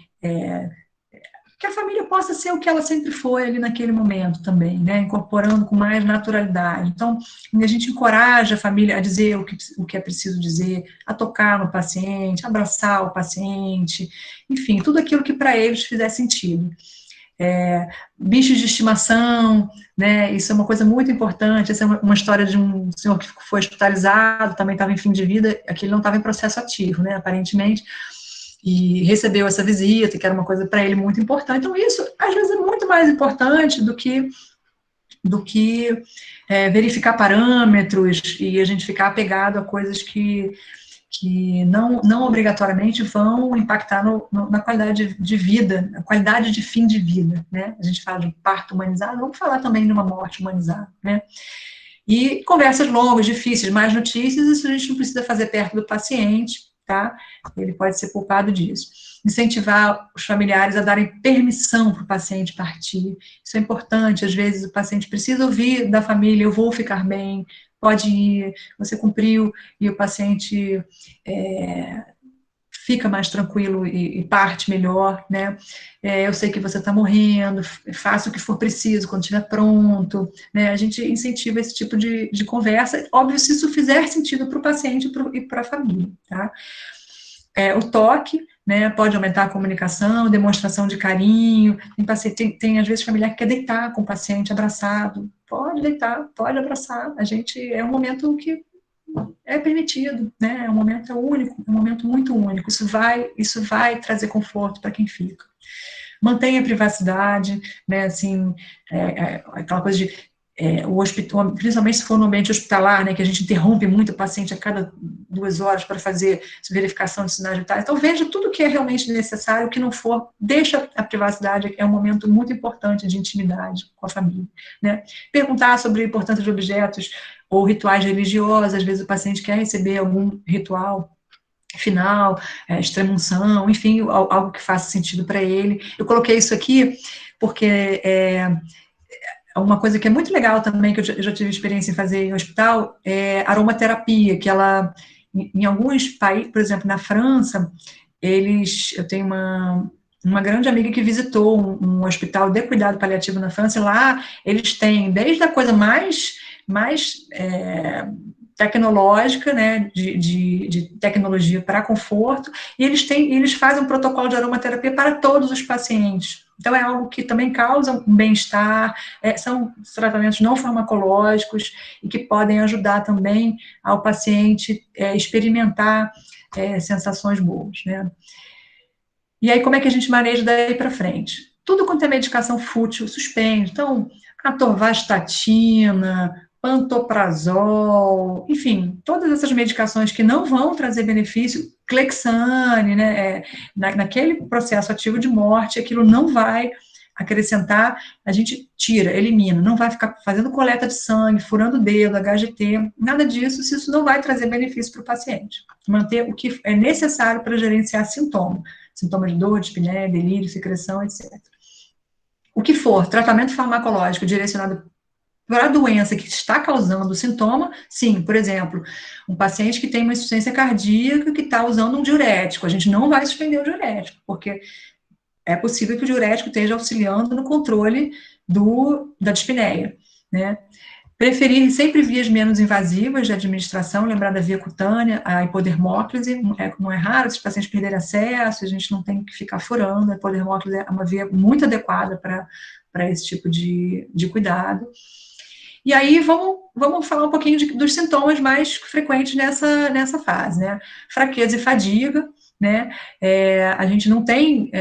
que a família possa ser o que ela sempre foi ali naquele momento também, né? Incorporando com mais naturalidade. Então, a gente encoraja a família a dizer o que é preciso dizer, a tocar no paciente, abraçar o paciente, enfim, tudo aquilo que para eles fizer sentido. Bichos de estimação, né, isso é uma coisa muito importante. Essa é uma história de um senhor que foi hospitalizado, também estava em fim de vida, aqui ele não estava em processo ativo, né, aparentemente, e recebeu essa visita, que era uma coisa para ele muito importante. Então, isso, às vezes, é muito mais importante do que verificar parâmetros e a gente ficar apegado a coisas que não obrigatoriamente vão impactar na qualidade de vida, na qualidade de fim de vida, né? A gente fala de parto humanizado, vamos falar também de uma morte humanizada, né? E conversas longas, difíceis, mais notícias, isso a gente não precisa fazer perto do paciente, tá? Ele pode ser culpado disso. Incentivar os familiares a darem permissão para o paciente partir, isso é importante, às vezes o paciente precisa ouvir da família, eu vou ficar bem, pode ir, você cumpriu, e o paciente fica mais tranquilo e parte melhor, né? Eu sei que você está morrendo, faça o que for preciso quando estiver pronto, né? A gente incentiva esse tipo de conversa, óbvio, se isso fizer sentido para o paciente e para a família, tá? O toque, né, pode aumentar a comunicação, demonstração de carinho, tem às vezes familiar que quer deitar com o paciente abraçado, pode deitar, pode abraçar, é um momento que é permitido, né? O momento é único, é um momento muito único. Isso vai trazer conforto para quem fica. Mantenha a privacidade, né? Assim, aquela coisa de o hospital, principalmente se for no ambiente hospitalar, né, que a gente interrompe muito o paciente a cada 2 horas para fazer verificação de sinais vitais. Então, veja tudo que é realmente necessário, o que não for, deixa a privacidade, é um momento muito importante de intimidade com a família, né. Perguntar sobre a importância de objetos ou rituais religiosos, às vezes o paciente quer receber algum ritual final, extrema-unção, enfim, algo que faça sentido para ele. Eu coloquei isso aqui porque uma coisa que é muito legal também, que eu já tive experiência em fazer em hospital, é aromaterapia, que ela, em alguns países, por exemplo, na França, eu tenho uma grande amiga que visitou um hospital de cuidado paliativo na França, e lá eles têm, desde a coisa mais tecnológica, né, de tecnologia para conforto, e eles fazem um protocolo de aromaterapia para todos os pacientes. Então, é algo que também causa um bem-estar, são tratamentos não farmacológicos e que podem ajudar também ao paciente experimentar sensações boas, né? E aí, como é que a gente maneja daí para frente? Tudo quanto é medicação fútil, suspende. Então, atorvastatina, pantoprazol, enfim, todas essas medicações que não vão trazer benefício, Clexane, né, naquele processo ativo de morte, aquilo não vai acrescentar, a gente tira, elimina, não vai ficar fazendo coleta de sangue, furando o dedo, HGT, nada disso, se isso não vai trazer benefício para o paciente. Manter o que é necessário para gerenciar sintomas de dor, de espinéia, delírio, secreção, etc. O que for, tratamento farmacológico direcionado para a doença que está causando o sintoma, sim, por exemplo, um paciente que tem uma insuficiência cardíaca que está usando um diurético, a gente não vai suspender o diurético, porque é possível que o diurético esteja auxiliando no controle da dispneia, né? Preferir sempre vias menos invasivas de administração, lembrar da via cutânea, a hipodermóclise, não é raro esses pacientes perderem acesso, a gente não tem que ficar furando, a hipodermóclise é uma via muito adequada para esse tipo de cuidado. E aí, vamos falar um pouquinho dos sintomas mais frequentes nessa fase, né? Fraqueza e fadiga, né? A gente não tem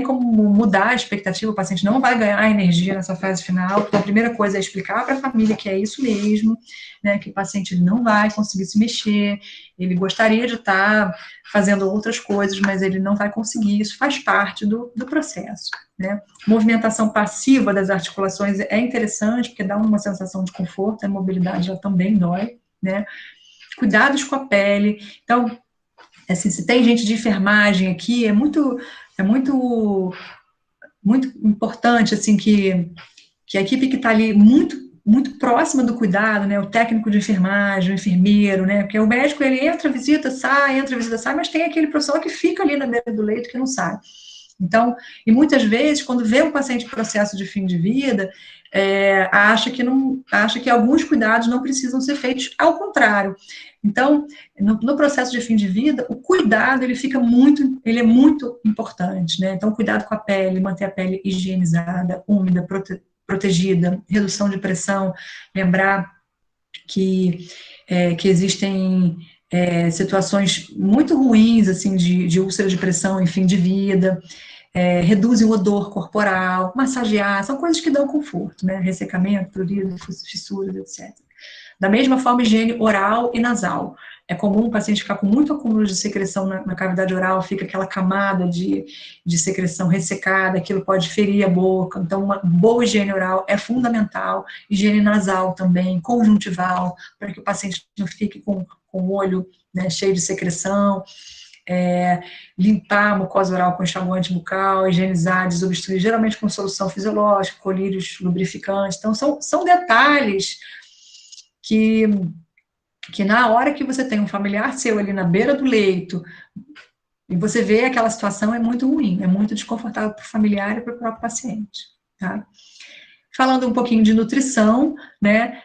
como mudar a expectativa, o paciente não vai ganhar energia nessa fase final, então a primeira coisa é explicar para a família que é isso mesmo, né? Que o paciente não vai conseguir se mexer, ele gostaria de estar fazendo outras coisas, mas ele não vai conseguir, isso faz parte do processo, né? Movimentação passiva das articulações é interessante, porque dá uma sensação de conforto, a mobilidade já também dói, né? Cuidados com a pele, então, assim, se tem gente de enfermagem aqui, é muito importante, assim, que a equipe que está ali muito próxima do cuidado, né, o técnico de enfermagem, o enfermeiro, né, porque o médico, ele entra, visita, sai, mas tem aquele profissional que fica ali na beira do leito que não sai. Então, e muitas vezes, quando vê um paciente em processo de fim de vida, acha que alguns cuidados não precisam ser feitos, ao contrário. Então, no processo de fim de vida, o cuidado, ele é muito importante, né? Então, cuidado com a pele, manter a pele higienizada, úmida, protegida, redução de pressão, lembrar que existem situações muito ruins, assim, de úlcera de pressão em fim de vida, reduzem o odor corporal, massagear, são coisas que dão conforto, né? Ressecamento, prurido, fissuras, etc. Da mesma forma, higiene oral e nasal. É comum o paciente ficar com muito acúmulo de secreção na cavidade oral, fica aquela camada de secreção ressecada, aquilo pode ferir a boca, então uma boa higiene oral é fundamental, higiene nasal também, conjuntival, para que o paciente não fique com o olho, né, cheio de secreção, limpar a mucosa oral com enxaguante bucal, higienizar, desobstruir, geralmente com solução fisiológica, colírios lubrificantes, então são detalhes que na hora que você tem um familiar seu ali na beira do leito, e você vê aquela situação, é muito ruim, é muito desconfortável para o familiar e para o próprio paciente, tá? Falando um pouquinho de nutrição, né,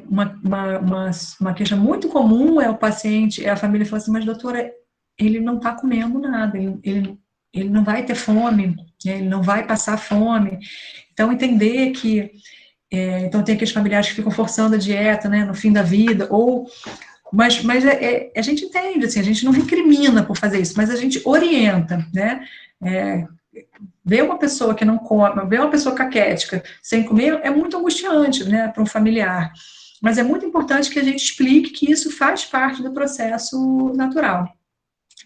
uma queixa muito comum é o paciente, a família fala assim, mas doutora, ele não está comendo nada, ele não vai ter fome, ele não vai passar fome, então entender que então tem aqueles familiares que ficam forçando a dieta, né, no fim da vida, ou Mas a gente entende, assim, a gente não recrimina por fazer isso, mas a gente orienta, né? Ver uma pessoa que não come, ver uma pessoa caquética sem comer é muito angustiante, né, para um familiar. Mas é muito importante que a gente explique que isso faz parte do processo natural.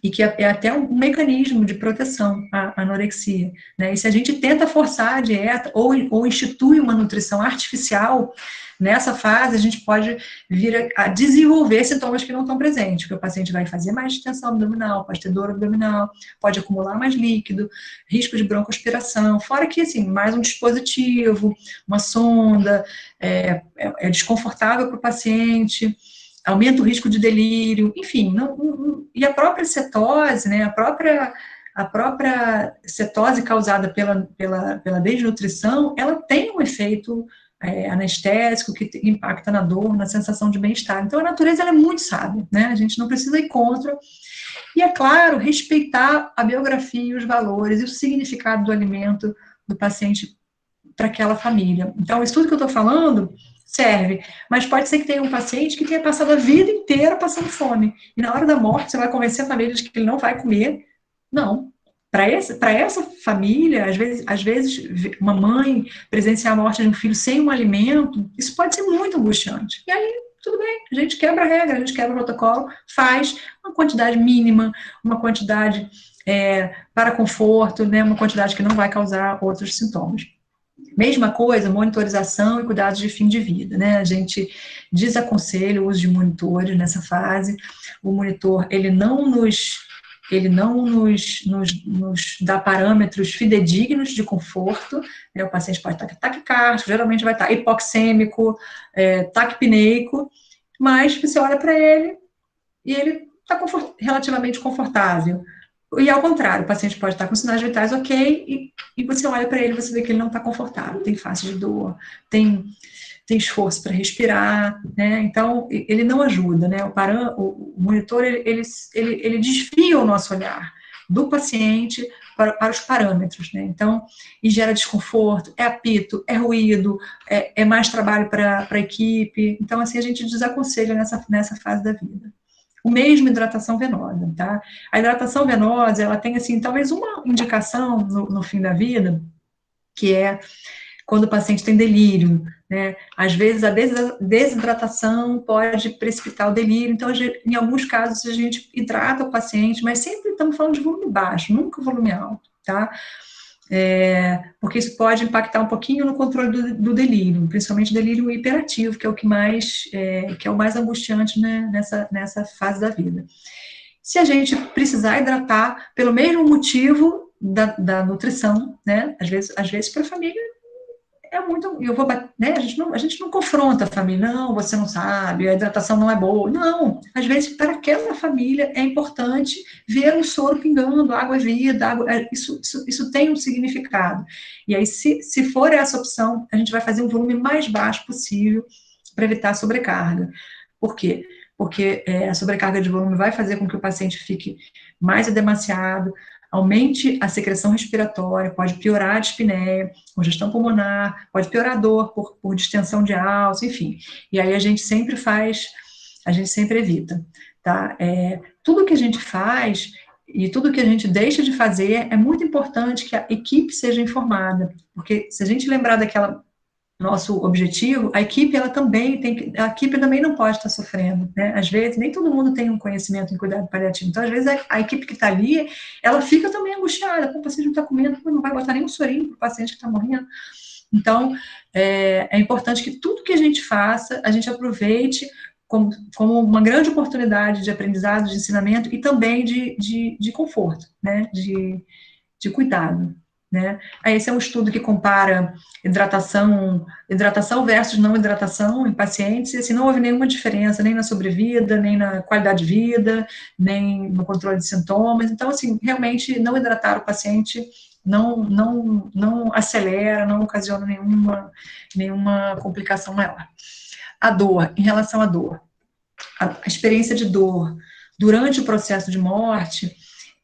E que é até um mecanismo de proteção à anorexia, né? E se a gente tenta forçar a dieta ou institui uma nutrição artificial, nessa fase a gente pode vir a desenvolver sintomas que não estão presentes, porque o paciente vai fazer mais distensão abdominal, pode ter dor abdominal, pode acumular mais líquido, risco de broncoaspiração, fora que, assim, mais um dispositivo, uma sonda, é desconfortável para o paciente, aumenta o risco de delírio, enfim, e a própria cetose, né, a própria cetose causada pela desnutrição, ela tem um efeito anestésico que impacta na dor, na sensação de bem-estar. Então, a natureza ela é muito sábia, né, a gente não precisa ir contra, e, é claro, respeitar a biografia e os valores e o significado do alimento do paciente para aquela família. Então, isso tudo que eu estou falando serve, mas pode ser que tenha um paciente que tenha passado a vida inteira passando fome, e na hora da morte você vai convencer a família de que ele não vai comer. Não. Para essa família, às vezes, uma mãe presenciar a morte de um filho sem um alimento, isso pode ser muito angustiante. E aí, tudo bem, a gente quebra a regra, a gente quebra o protocolo, faz uma quantidade mínima, uma quantidade para conforto, né, uma quantidade que não vai causar outros sintomas. Mesma coisa, monitorização e cuidados de fim de vida, né? A gente desaconselha o uso de monitores nessa fase. O monitor, ele não nos dá parâmetros fidedignos de conforto, né? O paciente pode estar taquicárdico, geralmente vai estar hipoxêmico, taquipneico, mas você olha para ele e ele está relativamente confortável. E ao contrário, o paciente pode estar com sinais vitais ok, e você olha para ele e você vê que ele não está confortável, tem face de dor, tem esforço para respirar, né? Então, ele não ajuda, né? O monitor, ele desvia o nosso olhar do paciente para os parâmetros, né? Então, e gera desconforto, é apito, é ruído, é mais trabalho para a equipe. Então, assim, a gente desaconselha nessa fase da vida. O mesmo hidratação venosa, tá? A hidratação venosa, ela tem, assim, talvez uma indicação no fim da vida, que é quando o paciente tem delírio, né? Às vezes a desidratação pode precipitar o delírio, então em alguns casos a gente hidrata o paciente, mas sempre estamos falando de volume baixo, nunca volume alto, tá? Porque isso pode impactar um pouquinho no controle do delírio, principalmente delírio hiperativo, que é o que é o mais angustiante, né, nessa fase da vida. Se a gente precisar hidratar pelo mesmo motivo da nutrição, né, às vezes para a família é muito, né, a gente não confronta a família, não, você não sabe, a hidratação não é boa, não, às vezes para aquela família é importante ver o soro pingando, água é vida, isso tem um significado, e aí se for essa opção, a gente vai fazer um volume mais baixo possível para evitar a sobrecarga. Por quê? Porque a sobrecarga de volume vai fazer com que o paciente fique mais edemaciado, aumente a secreção respiratória, pode piorar a dispneia, congestão pulmonar, pode piorar a dor por distensão de alça, enfim. E aí a gente sempre evita, tá? Tudo que a gente faz e tudo que a gente deixa de fazer, é muito importante que a equipe seja informada, porque se a gente lembrar daquela nosso objetivo, a equipe também não pode estar sofrendo, né? Às vezes, nem todo mundo tem um conhecimento em cuidado paliativo, então, às vezes, a equipe que está ali, ela fica também angustiada, o paciente não está comendo, não vai botar nem um sorinho para o paciente que está morrendo. Então, é importante que tudo que a gente faça, a gente aproveite como uma grande oportunidade de aprendizado, de ensinamento e também de conforto, né? De cuidado. Né? Esse é um estudo que compara hidratação versus não hidratação em pacientes, e assim, não houve nenhuma diferença, nem na sobrevida, nem na qualidade de vida, nem no controle de sintomas. Então, assim, realmente, não hidratar o paciente não acelera, não ocasiona nenhuma complicação maior. A dor, em relação à dor, a experiência de dor durante o processo de morte,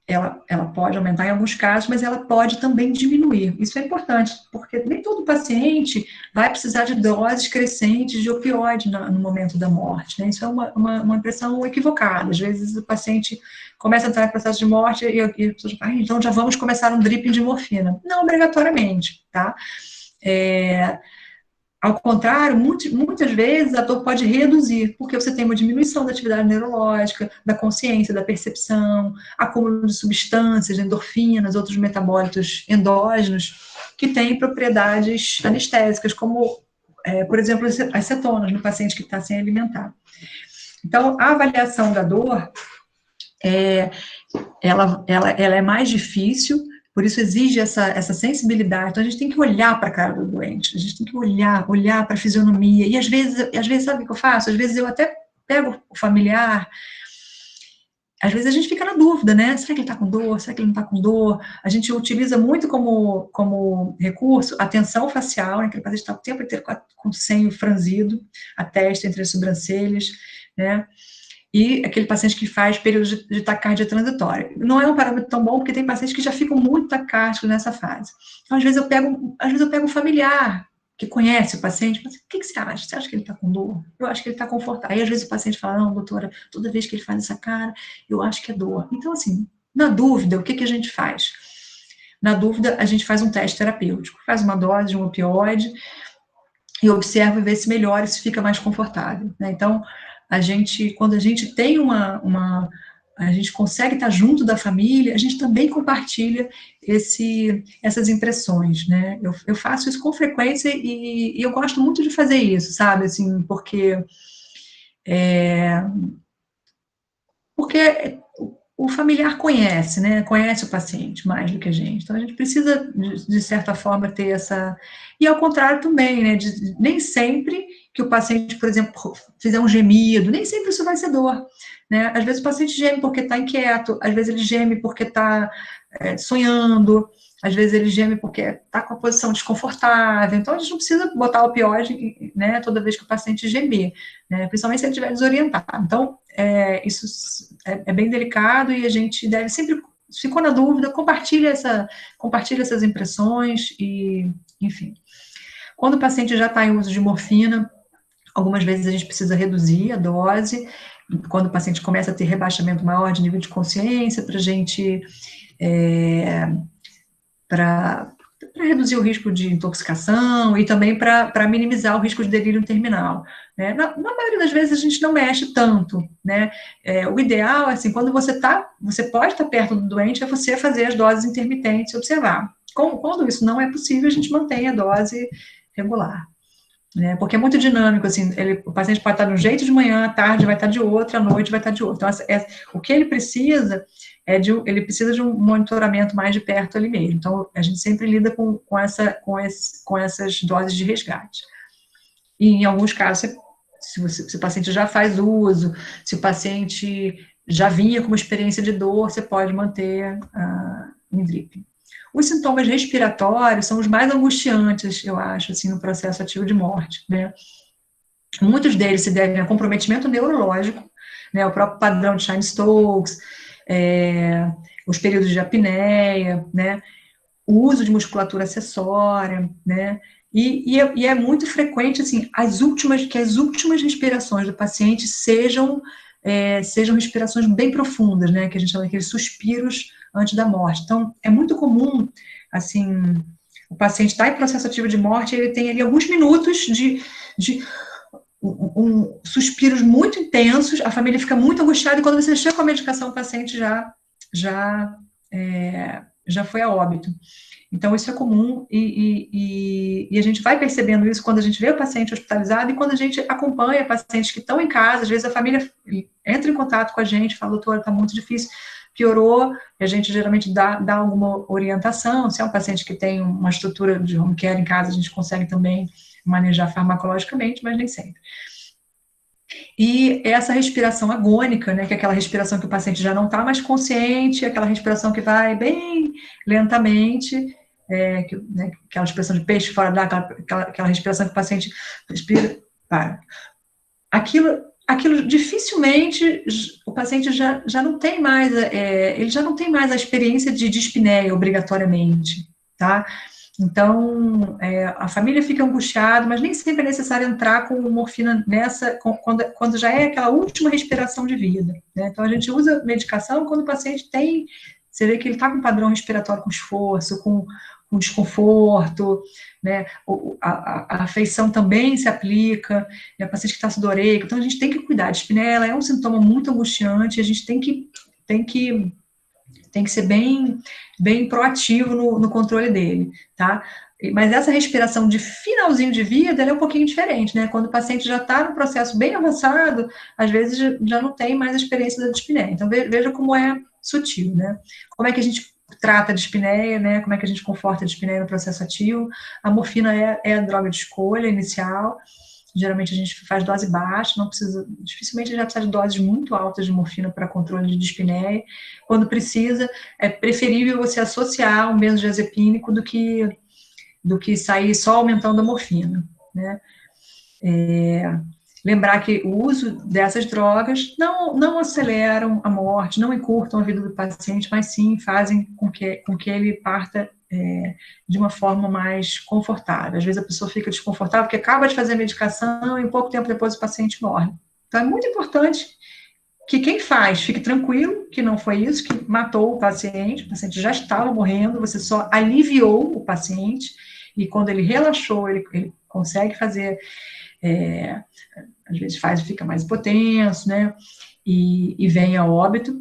ela pode aumentar em alguns casos, mas ela pode também diminuir. Isso é importante, porque nem todo paciente vai precisar de doses crescentes de opioide no momento da morte, né? Isso é uma impressão equivocada. Às vezes o paciente começa a entrar em processo de morte e então já vamos começar um dripping de morfina. Não obrigatoriamente, tá? Ao contrário, muitas vezes a dor pode reduzir, porque você tem uma diminuição da atividade neurológica, da consciência, da percepção, acúmulo de substâncias, endorfinas, outros metabólitos endógenos, que têm propriedades anestésicas, como, por exemplo, as cetonas no paciente que está sem alimentar. Então, a avaliação da dor, ela é mais difícil, por isso exige essa sensibilidade. Então, a gente tem que olhar para a cara do doente, a gente tem que olhar para a fisionomia, e às vezes, sabe o que eu faço? Às vezes eu até pego o familiar, às vezes a gente fica na dúvida, né? Será que ele está com dor? Será que ele não está com dor? A gente utiliza muito como recurso a tensão facial, né? Que o paciente está o tempo inteiro com o senho franzido, a testa entre as sobrancelhas, né? E aquele paciente que faz período de taquicardia transitória. Não é um parâmetro tão bom, porque tem pacientes que já ficam muito taquicárdicos nessa fase. Então, às vezes eu pego um familiar que conhece o paciente, mas o que você acha? Você acha que ele está com dor? Eu acho que ele está confortável. Aí, às vezes, o paciente fala, não, doutora, toda vez que ele faz essa cara, eu acho que é dor. Então, assim, na dúvida, o que a gente faz? Na dúvida, a gente faz um teste terapêutico, faz uma dose de um opioide e observa e vê se melhora, se fica mais confortável, né? Então, quando a gente tem a gente consegue estar junto da família, a gente também compartilha essas impressões, né? Eu faço isso com frequência e eu gosto muito de fazer isso, sabe? Assim, porque o familiar conhece, né? Conhece o paciente mais do que a gente. Então, a gente precisa, de certa forma, ter essa... E ao contrário também, né? Nem sempre que o paciente, por exemplo, fizer um gemido, nem sempre isso vai ser dor, né? Às vezes o paciente geme porque está inquieto, às vezes ele geme porque está sonhando, às vezes ele geme porque está com a posição desconfortável. Então, a gente não precisa botar opioide, né, toda vez que o paciente gemer, né? Principalmente se ele estiver desorientado. Então, isso é bem delicado e a gente deve sempre, se ficou na dúvida, compartilha essas impressões e, enfim. Quando o paciente já está em uso de morfina, algumas vezes a gente precisa reduzir a dose, quando o paciente começa a ter rebaixamento maior de nível de consciência, para a gente, para reduzir o risco de intoxicação e também para minimizar o risco de delírio terminal, né? Na maioria das vezes a gente não mexe tanto, né? O ideal é assim, quando você pode estar perto do doente, é você fazer as doses intermitentes e observar. Quando isso não é possível, a gente mantém a dose regular, né? Porque é muito dinâmico, assim, o paciente pode estar de um jeito de manhã, à tarde vai estar de outro, à noite vai estar de outro. Então, o que ele precisa ele precisa de um monitoramento mais de perto ali mesmo. Então, a gente sempre lida com essas doses de resgate. E, em alguns casos, se o paciente já faz uso, se o paciente já vinha com uma experiência de dor, você pode manter em drip. Os sintomas respiratórios são os mais angustiantes, eu acho, assim, no processo ativo de morte, né? Muitos deles se devem a comprometimento neurológico, né? O próprio padrão de Chine-Stokes, os períodos de apneia, né? O uso de musculatura acessória, né? E é muito frequente, assim, que as últimas respirações do paciente sejam respirações bem profundas, né? Que a gente chama aqueles suspiros antes da morte. Então, é muito comum, assim, o paciente está em processo ativo de morte, ele tem ali alguns minutos de suspiros muito intensos, a família fica muito angustiada, e quando você chega com a medicação, o paciente já foi a óbito. Então, isso é comum, e a gente vai percebendo isso quando a gente vê o paciente hospitalizado e quando a gente acompanha pacientes que estão em casa. Às vezes a família entra em contato com a gente, fala, doutora, está muito difícil, piorou, e a gente geralmente dá alguma orientação. Se é um paciente que tem uma estrutura de home care em casa, a gente consegue também manejar farmacologicamente, mas nem sempre. E essa respiração agônica, né, que é aquela respiração que o paciente já não está mais consciente, aquela respiração que vai bem lentamente, né, aquela respiração de peixe fora d'água, aquela respiração que o paciente respira, para. Aquilo, aquilo dificilmente o paciente já não tem mais, ele já não tem mais a experiência de dispneia obrigatoriamente, tá? Então, a família fica angustiada, mas nem sempre é necessário entrar com morfina quando já é aquela última respiração de vida, né? Então, a gente usa medicação quando o paciente você vê que ele está com padrão respiratório com esforço, com desconforto, né? A afeição também se aplica, né? O paciente que está sudoreico, então a gente tem que cuidar. A dispneia é um sintoma muito angustiante, a gente tem que ser bem proativo no controle dele, tá? Mas essa respiração de finalzinho de vida, ela é um pouquinho diferente, né? Quando o paciente já está no processo bem avançado, às vezes já não tem mais a experiência da dispneia. Então, veja como é sutil, né? Como é que a gente trata a dispneia, né? Como é que a gente conforta a dispneia no processo ativo. A morfina é a droga de escolha inicial. Geralmente a gente faz dose baixa, dificilmente a gente vai precisar de doses muito altas de morfina para controle de dispneia. Quando precisa, é preferível você associar um benzodiazepínico do que sair só aumentando a morfina, né? Lembrar que o uso dessas drogas não aceleram a morte, não encurtam a vida do paciente, mas sim fazem com que ele parta de uma forma mais confortável. Às vezes a pessoa fica desconfortável porque acaba de fazer a medicação e pouco tempo depois o paciente morre. Então é muito importante que quem faz fique tranquilo, que não foi isso que matou o paciente já estava morrendo, você só aliviou o paciente, e quando ele relaxou, ele consegue fazer, às vezes fica mais hipotenso, né, e vem a óbito,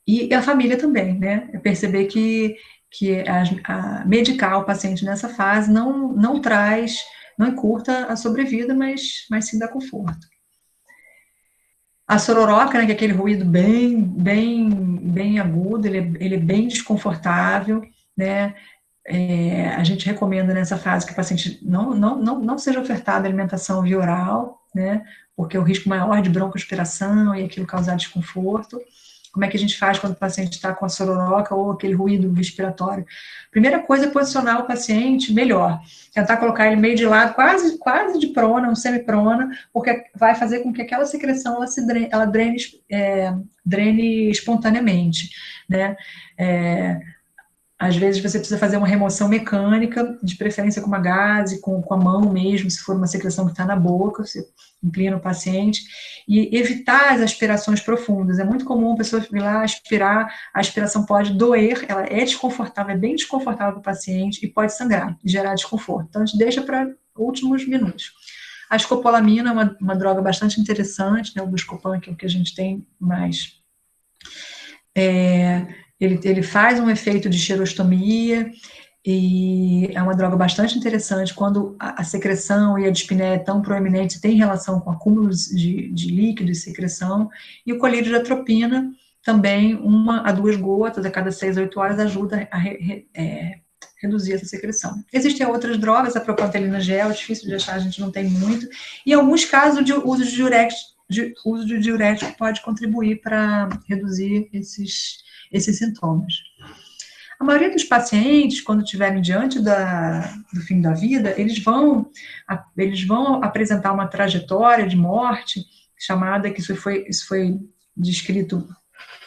e a família também, né, perceber que medicar o paciente nessa fase não encurta a sobrevida, mas sim dá conforto. A sororoca, né, que é aquele ruído bem agudo, ele é bem desconfortável, né? A gente recomenda nessa fase que o paciente não seja ofertado alimentação via oral, né? Porque o risco maior de broncoaspiração e aquilo causar desconforto. Como é que a gente faz quando o paciente está com a sororoca ou aquele ruído respiratório? Primeira coisa é posicionar o paciente melhor. Tentar colocar ele meio de lado, quase de prona, um semi-prona, porque vai fazer com que aquela secreção ela drene espontaneamente, né? Às vezes você precisa fazer uma remoção mecânica, de preferência com uma gaze, com a mão mesmo, se for uma secreção que está na boca, você inclina o paciente, e evitar as aspirações profundas. É muito comum a pessoa ir lá aspirar, a aspiração pode doer, ela é desconfortável, é bem desconfortável para o paciente, e pode sangrar, gerar desconforto. Então, a gente deixa para últimos minutos. A escopolamina é uma droga bastante interessante, né, o Buscopan, que é o que a gente tem mais... Ele faz um efeito de xerostomia e é uma droga bastante interessante quando a secreção e a dispneia estão proeminentes, tem relação com acúmulos de líquido e secreção, e o colírio de atropina também, 1 a 2 gotas a cada 6 a 8 horas ajuda a reduzir essa secreção. Existem outras drogas, a propantelina gel, é difícil de achar, a gente não tem muito, e em alguns casos de uso de diurético pode contribuir para reduzir esses sintomas. A maioria dos pacientes, quando estiverem diante do fim da vida, eles vão apresentar uma trajetória de morte chamada, que isso foi descrito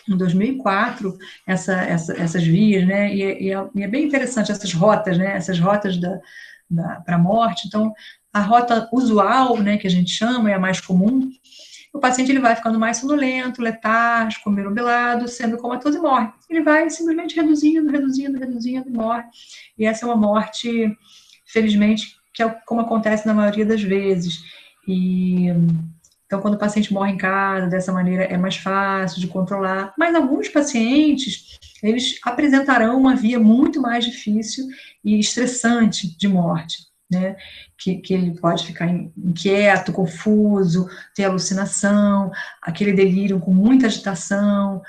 em 2004, essas vias, né, e é bem interessante essas rotas, né, para a morte. Então, a rota usual, né, que a gente chama, é a mais comum. O paciente ele vai ficando mais sonolento, letárgico, merobilado, sendo comatoso e morre. Ele vai simplesmente reduzindo e morre. E essa é uma morte, felizmente, que é como acontece na maioria das vezes. Então, quando o paciente morre em casa, dessa maneira, é mais fácil de controlar. Mas alguns pacientes, eles apresentarão uma via muito mais difícil e estressante de morte, né? Que ele pode ficar inquieto, confuso, ter alucinação, aquele delírio com muita agitação,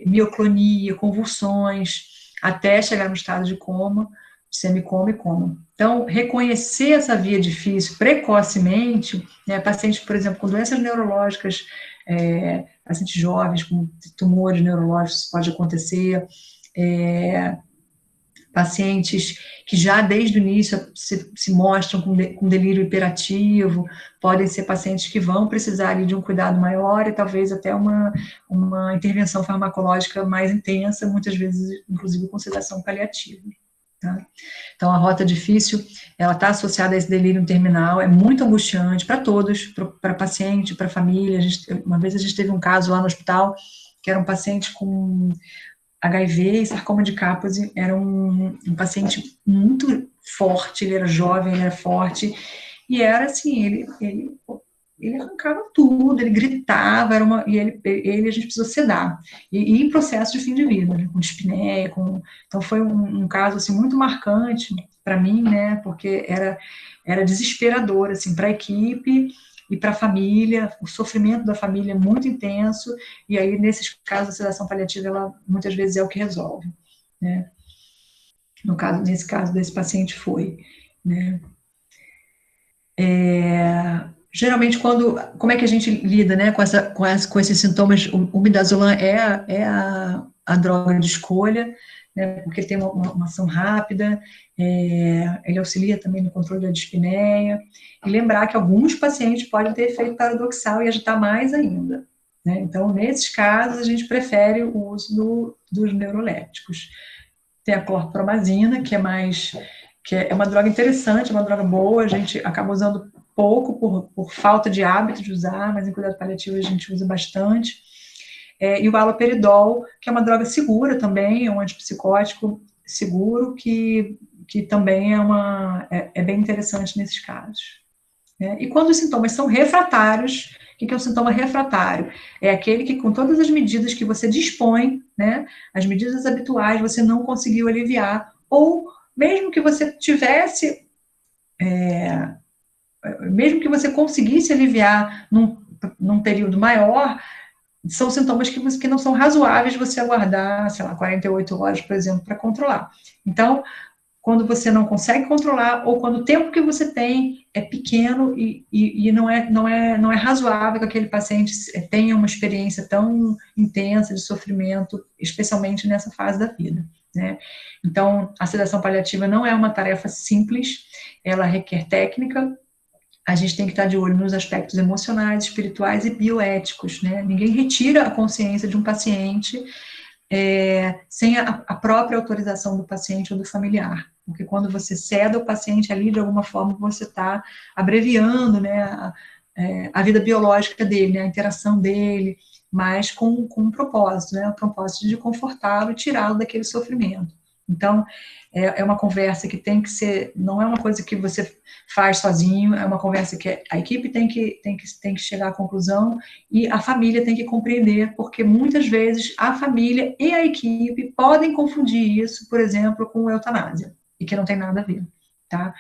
mioclonia, convulsões, até chegar no estado de coma, semicoma e coma. Então, reconhecer essa via difícil precocemente, né, pacientes, por exemplo, com doenças neurológicas, pacientes jovens com tumores neurológicos, isso pode acontecer, pacientes que já desde o início se mostram com delírio hiperativo, podem ser pacientes que vão precisar ali de um cuidado maior e talvez até uma intervenção farmacológica mais intensa, muitas vezes, inclusive, com sedação paliativa. Tá? Então, a rota difícil, ela está associada a esse delírio terminal, é muito angustiante para todos, para paciente, para família. Uma vez a gente teve um caso lá no hospital, que era um paciente com HIV e sarcoma de Kaposi, era um paciente muito forte, ele era jovem, ele era forte, e era assim, ele arrancava tudo, ele gritava, e a gente precisou sedar, e em processo de fim de vida, né, com dispneia, então foi um caso assim, muito marcante para mim, né, porque era desesperador, assim, para a equipe e para a família, o sofrimento da família é muito intenso, e aí, nesses casos, a sedação paliativa, ela muitas vezes é o que resolve, né, nesse caso desse paciente foi, né. Geralmente, como é que a gente lida, né, com esses sintomas? O midazolam é a droga de escolha, né, porque tem uma ação rápida, ele auxilia também no controle da dispneia, e lembrar que alguns pacientes podem ter efeito paradoxal e agitar mais ainda, né, então, nesses casos, a gente prefere o uso dos neurolépticos. Tem a clorpromazina, que é uma droga interessante, é uma droga boa, a gente acaba usando pouco por falta de hábito de usar, mas em cuidado paliativo a gente usa bastante. E o haloperidol, que é uma droga segura também, é um antipsicótico seguro, que também é bem interessante nesses casos. Né? E quando os sintomas são refratários, o que é um sintoma refratário? É aquele que, com todas as medidas que você dispõe, né, as medidas habituais, você não conseguiu aliviar, ou mesmo que você tivesse, mesmo que você conseguisse aliviar num período maior, são sintomas que não são razoáveis você aguardar, sei lá, 48 horas, por exemplo, para controlar. Então, quando você não consegue controlar, ou quando o tempo que você tem é pequeno e não é razoável que aquele paciente tenha uma experiência tão intensa de sofrimento, especialmente nessa fase da vida, né? Então, a sedação paliativa não é uma tarefa simples, ela requer técnica, a gente tem que estar de olho nos aspectos emocionais, espirituais e bioéticos, né? Ninguém retira a consciência de um paciente sem a própria autorização do paciente ou do familiar, porque quando você ceda o paciente ali, de alguma forma, você está abreviando, né, a vida biológica dele, né, a interação dele, mas com um propósito, né, o propósito de confortá-lo e tirá-lo daquele sofrimento. Então, é uma conversa que tem que ser, não é uma coisa que você faz sozinho, é uma conversa que a equipe tem que chegar à conclusão e a família tem que compreender, porque muitas vezes a família e a equipe podem confundir isso, por exemplo, com eutanásia, e que não tem nada a ver, tá?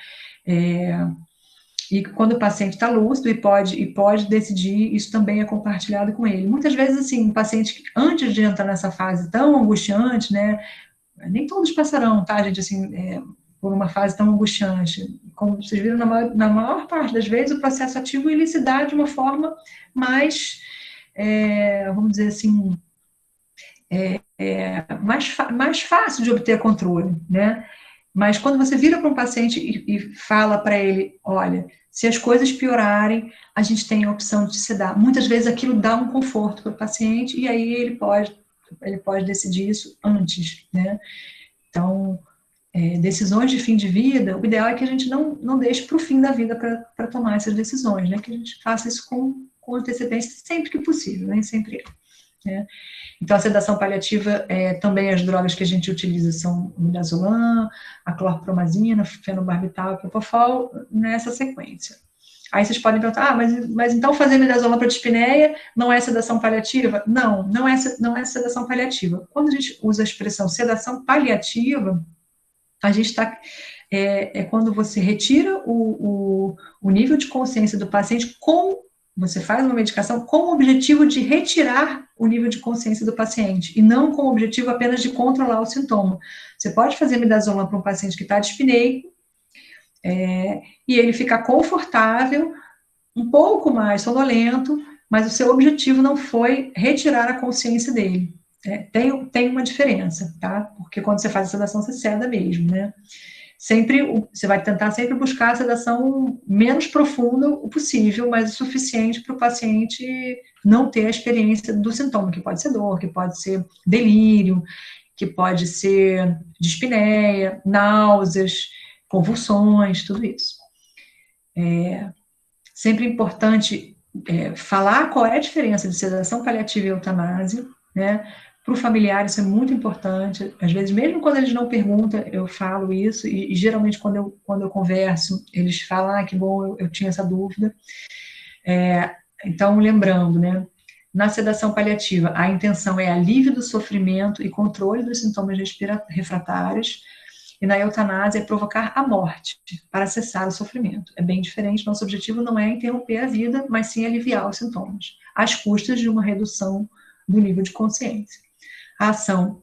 E quando o paciente está lúcido e pode decidir, isso também é compartilhado com ele. Muitas vezes, assim, um paciente que, antes de entrar nessa fase tão angustiante, né, nem todos passarão, tá, gente, assim, por uma fase tão angustiante. Como vocês viram, na maior parte das vezes, o processo ativo ele se dá de uma forma mais, vamos dizer assim, mais fácil de obter controle, né? Mas quando você vira para um paciente e fala para ele, olha, se as coisas piorarem, a gente tem a opção de sedar. Muitas vezes aquilo dá um conforto para o paciente e aí ele pode decidir isso antes, né? Então, decisões de fim de vida, o ideal é que a gente não deixe para o fim da vida para tomar essas decisões, né? Que a gente faça isso com antecedência sempre que possível, nem sempre é, né? Então, a sedação paliativa, também as drogas que a gente utiliza são o midazolam, a clorpromazina, fenobarbital, propofol, nessa sequência. Aí vocês podem perguntar, mas então fazer midazolam para dispneia não é sedação paliativa? Não é sedação paliativa. Quando a gente usa a expressão sedação paliativa, a gente está... quando você retira o nível de consciência do paciente você faz uma medicação com o objetivo de retirar o nível de consciência do paciente, e não com o objetivo apenas de controlar o sintoma. Você pode fazer midazolam para um paciente que está dispneico, e ele ficar confortável, um pouco mais sonolento, mas o seu objetivo não foi retirar a consciência dele. tem uma diferença, tá? Porque quando você faz a sedação, você seda mesmo, né? Sempre, você vai tentar sempre buscar a sedação menos profunda o possível, mas o suficiente para o paciente não ter a experiência do sintoma, que pode ser dor, que pode ser delírio, que pode ser dispneia, náuseas, convulsões, tudo isso. Sempre importante falar qual é a diferença de sedação paliativa e eutanásia, né? Para o familiar isso é muito importante, às vezes mesmo quando eles não perguntam, eu falo isso, e geralmente quando eu converso, eles falam, que bom, eu tinha essa dúvida. Então, lembrando, né, na sedação paliativa, a intenção é alívio do sofrimento e controle dos sintomas refratários, e na eutanásia é provocar a morte para cessar o sofrimento. É bem diferente, nosso objetivo não é interromper a vida, mas sim aliviar os sintomas, às custas de uma redução do nível de consciência. A ação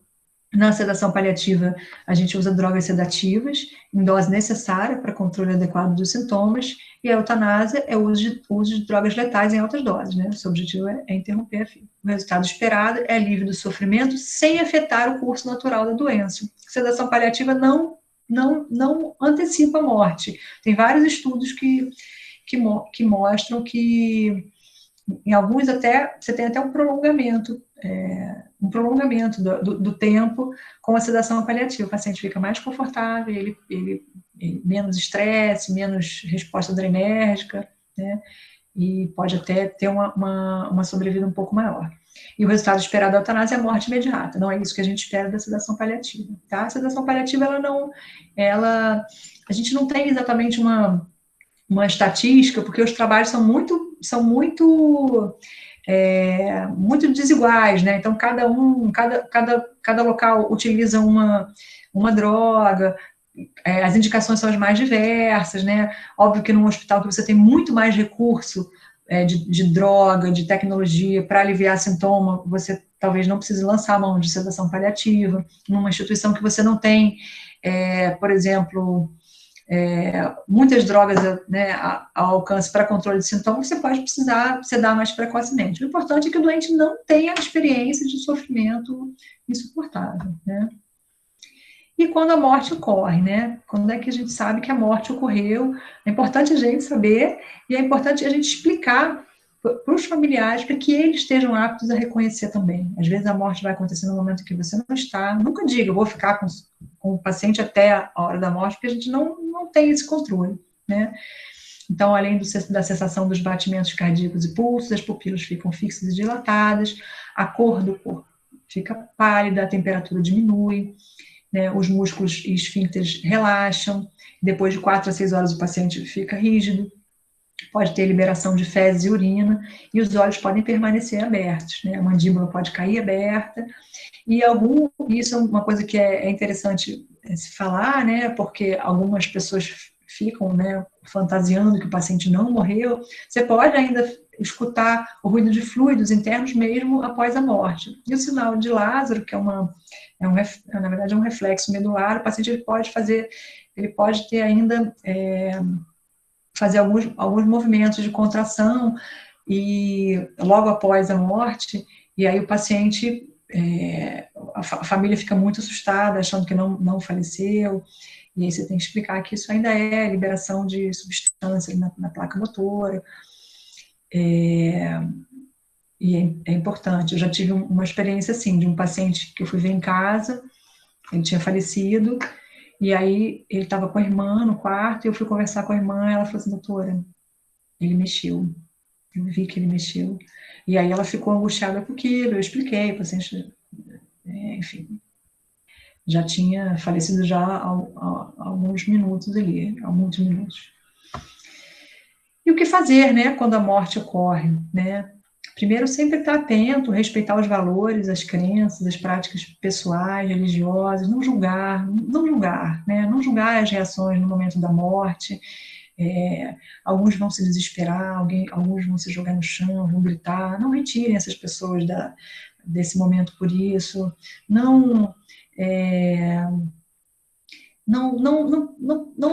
na sedação paliativa, a gente usa drogas sedativas em dose necessária para controle adequado dos sintomas, e a eutanásia é o uso de drogas letais em altas doses, né? O seu objetivo é interromper a vida. O resultado esperado é alívio do sofrimento sem afetar o curso natural da doença. A sedação paliativa não antecipa a morte. Tem vários estudos que mostram que em alguns até, você tem até um prolongamento do tempo com a sedação paliativa. O paciente fica mais confortável, ele menos estresse, menos resposta adrenérgica, né? E pode até ter uma sobrevida um pouco maior. E o resultado esperado da eutanásia é a morte imediata. Não é isso que a gente espera da sedação paliativa, tá? A sedação paliativa, a gente não tem exatamente uma estatística, porque os trabalhos são muito desiguais, né? Então, cada local utiliza uma droga, as indicações são as mais diversas, né? Óbvio que num hospital que você tem muito mais recurso de droga, de tecnologia para aliviar sintoma, você talvez não precise lançar a mão de sedação paliativa. Numa instituição que você não tem, por exemplo, muitas drogas, né, ao alcance para controle de sintomas, você pode precisar sedar mais precocemente. O importante é que o doente não tenha a experiência de sofrimento insuportável, né? E quando a morte ocorre, né? Quando é que a gente sabe que a morte ocorreu? É importante a gente saber, e é importante a gente explicar para os familiares, para que eles estejam aptos a reconhecer também. Às vezes a morte vai acontecer no momento que você não está. Nunca diga, eu vou ficar com o paciente até a hora da morte, porque a gente não tem esse controle, né? Então, além da cessação dos batimentos cardíacos e pulsos, as pupilas ficam fixas e dilatadas, a cor do corpo fica pálida, a temperatura diminui, né, os músculos e esfíncteres relaxam, depois de 4 a 6 horas o paciente fica rígido, pode ter liberação de fezes e urina, e os olhos podem permanecer abertos, né, a mandíbula pode cair aberta, e isso é uma coisa que é interessante se falar, né, porque algumas pessoas ficam, né, fantasiando que o paciente não morreu. Você pode ainda escutar o ruído de fluidos internos mesmo após a morte. E o sinal de Lázaro, que na verdade é um reflexo medular, o paciente ele pode ter ainda fazer alguns movimentos de contração e logo após a morte, e aí o paciente, a família fica muito assustada, achando que não faleceu, e aí você tem que explicar que isso ainda é liberação de substâncias na placa motora, e é importante. Eu já tive uma experiência assim, de um paciente que eu fui ver em casa, ele tinha falecido, e aí ele estava com a irmã no quarto, e eu fui conversar com a irmã, e ela falou assim, doutora, ele mexeu, eu vi que ele mexeu. E aí ela ficou angustiada com aquilo, eu expliquei, o paciente, enfim, já tinha falecido já há alguns minutos ali, há muitos minutos. E o que fazer, né, quando a morte ocorre, né? Primeiro, sempre estar atento, respeitar os valores, as crenças, as práticas pessoais, religiosas, não julgar, né? Não julgar as reações no momento da morte. Alguns vão se desesperar, alguns vão se jogar no chão, vão gritar. Não retirem essas pessoas desse momento por isso. Não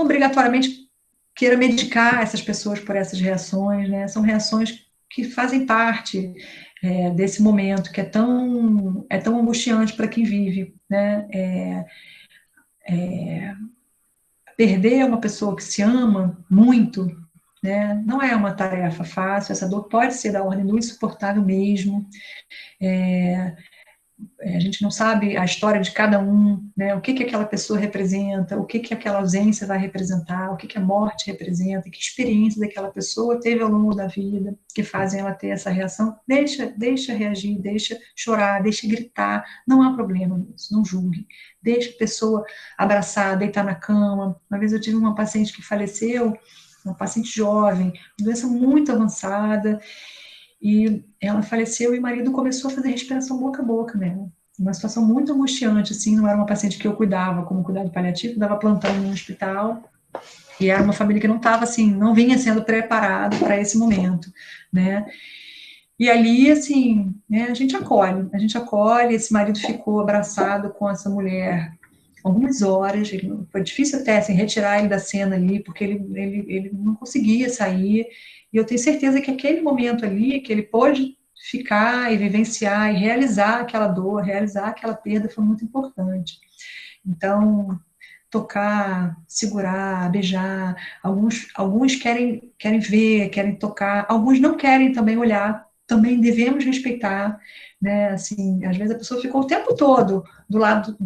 obrigatoriamente queira medicar essas pessoas por essas reações, né? São reações que fazem parte desse momento que é tão angustiante para quem vive, né? Perder uma pessoa que se ama muito, né? Não é uma tarefa fácil, essa dor pode ser da ordem do insuportável mesmo. A gente não sabe a história de cada um, né? O que aquela pessoa representa, o que aquela ausência vai representar, o que a morte representa, que experiência daquela pessoa teve ao longo da vida, que fazem ela ter essa reação. Deixa reagir, deixa chorar, deixa gritar, não há problema nisso, não julgue. Deixa a pessoa abraçar, deitar na cama. Uma vez eu tive uma paciente que faleceu, uma paciente jovem, doença muito avançada, e ela faleceu e o marido começou a fazer respiração boca a boca nela. Uma situação muito angustiante, assim, não era uma paciente que eu cuidava como cuidado paliativo, dava plantão no hospital, e era uma família que não estava, assim, não vinha sendo preparado para esse momento, né? E ali, assim, né, a gente acolhe, esse marido ficou abraçado com essa mulher algumas horas, foi difícil até, assim, retirar ele da cena ali, porque ele não conseguia sair, e eu tenho certeza que aquele momento ali, que ele pôde ficar e vivenciar e realizar aquela dor, realizar aquela perda, foi muito importante. Então, tocar, segurar, beijar, alguns querem ver, querem tocar, alguns não querem também olhar, também devemos respeitar, né, assim, às vezes a pessoa ficou o tempo todo do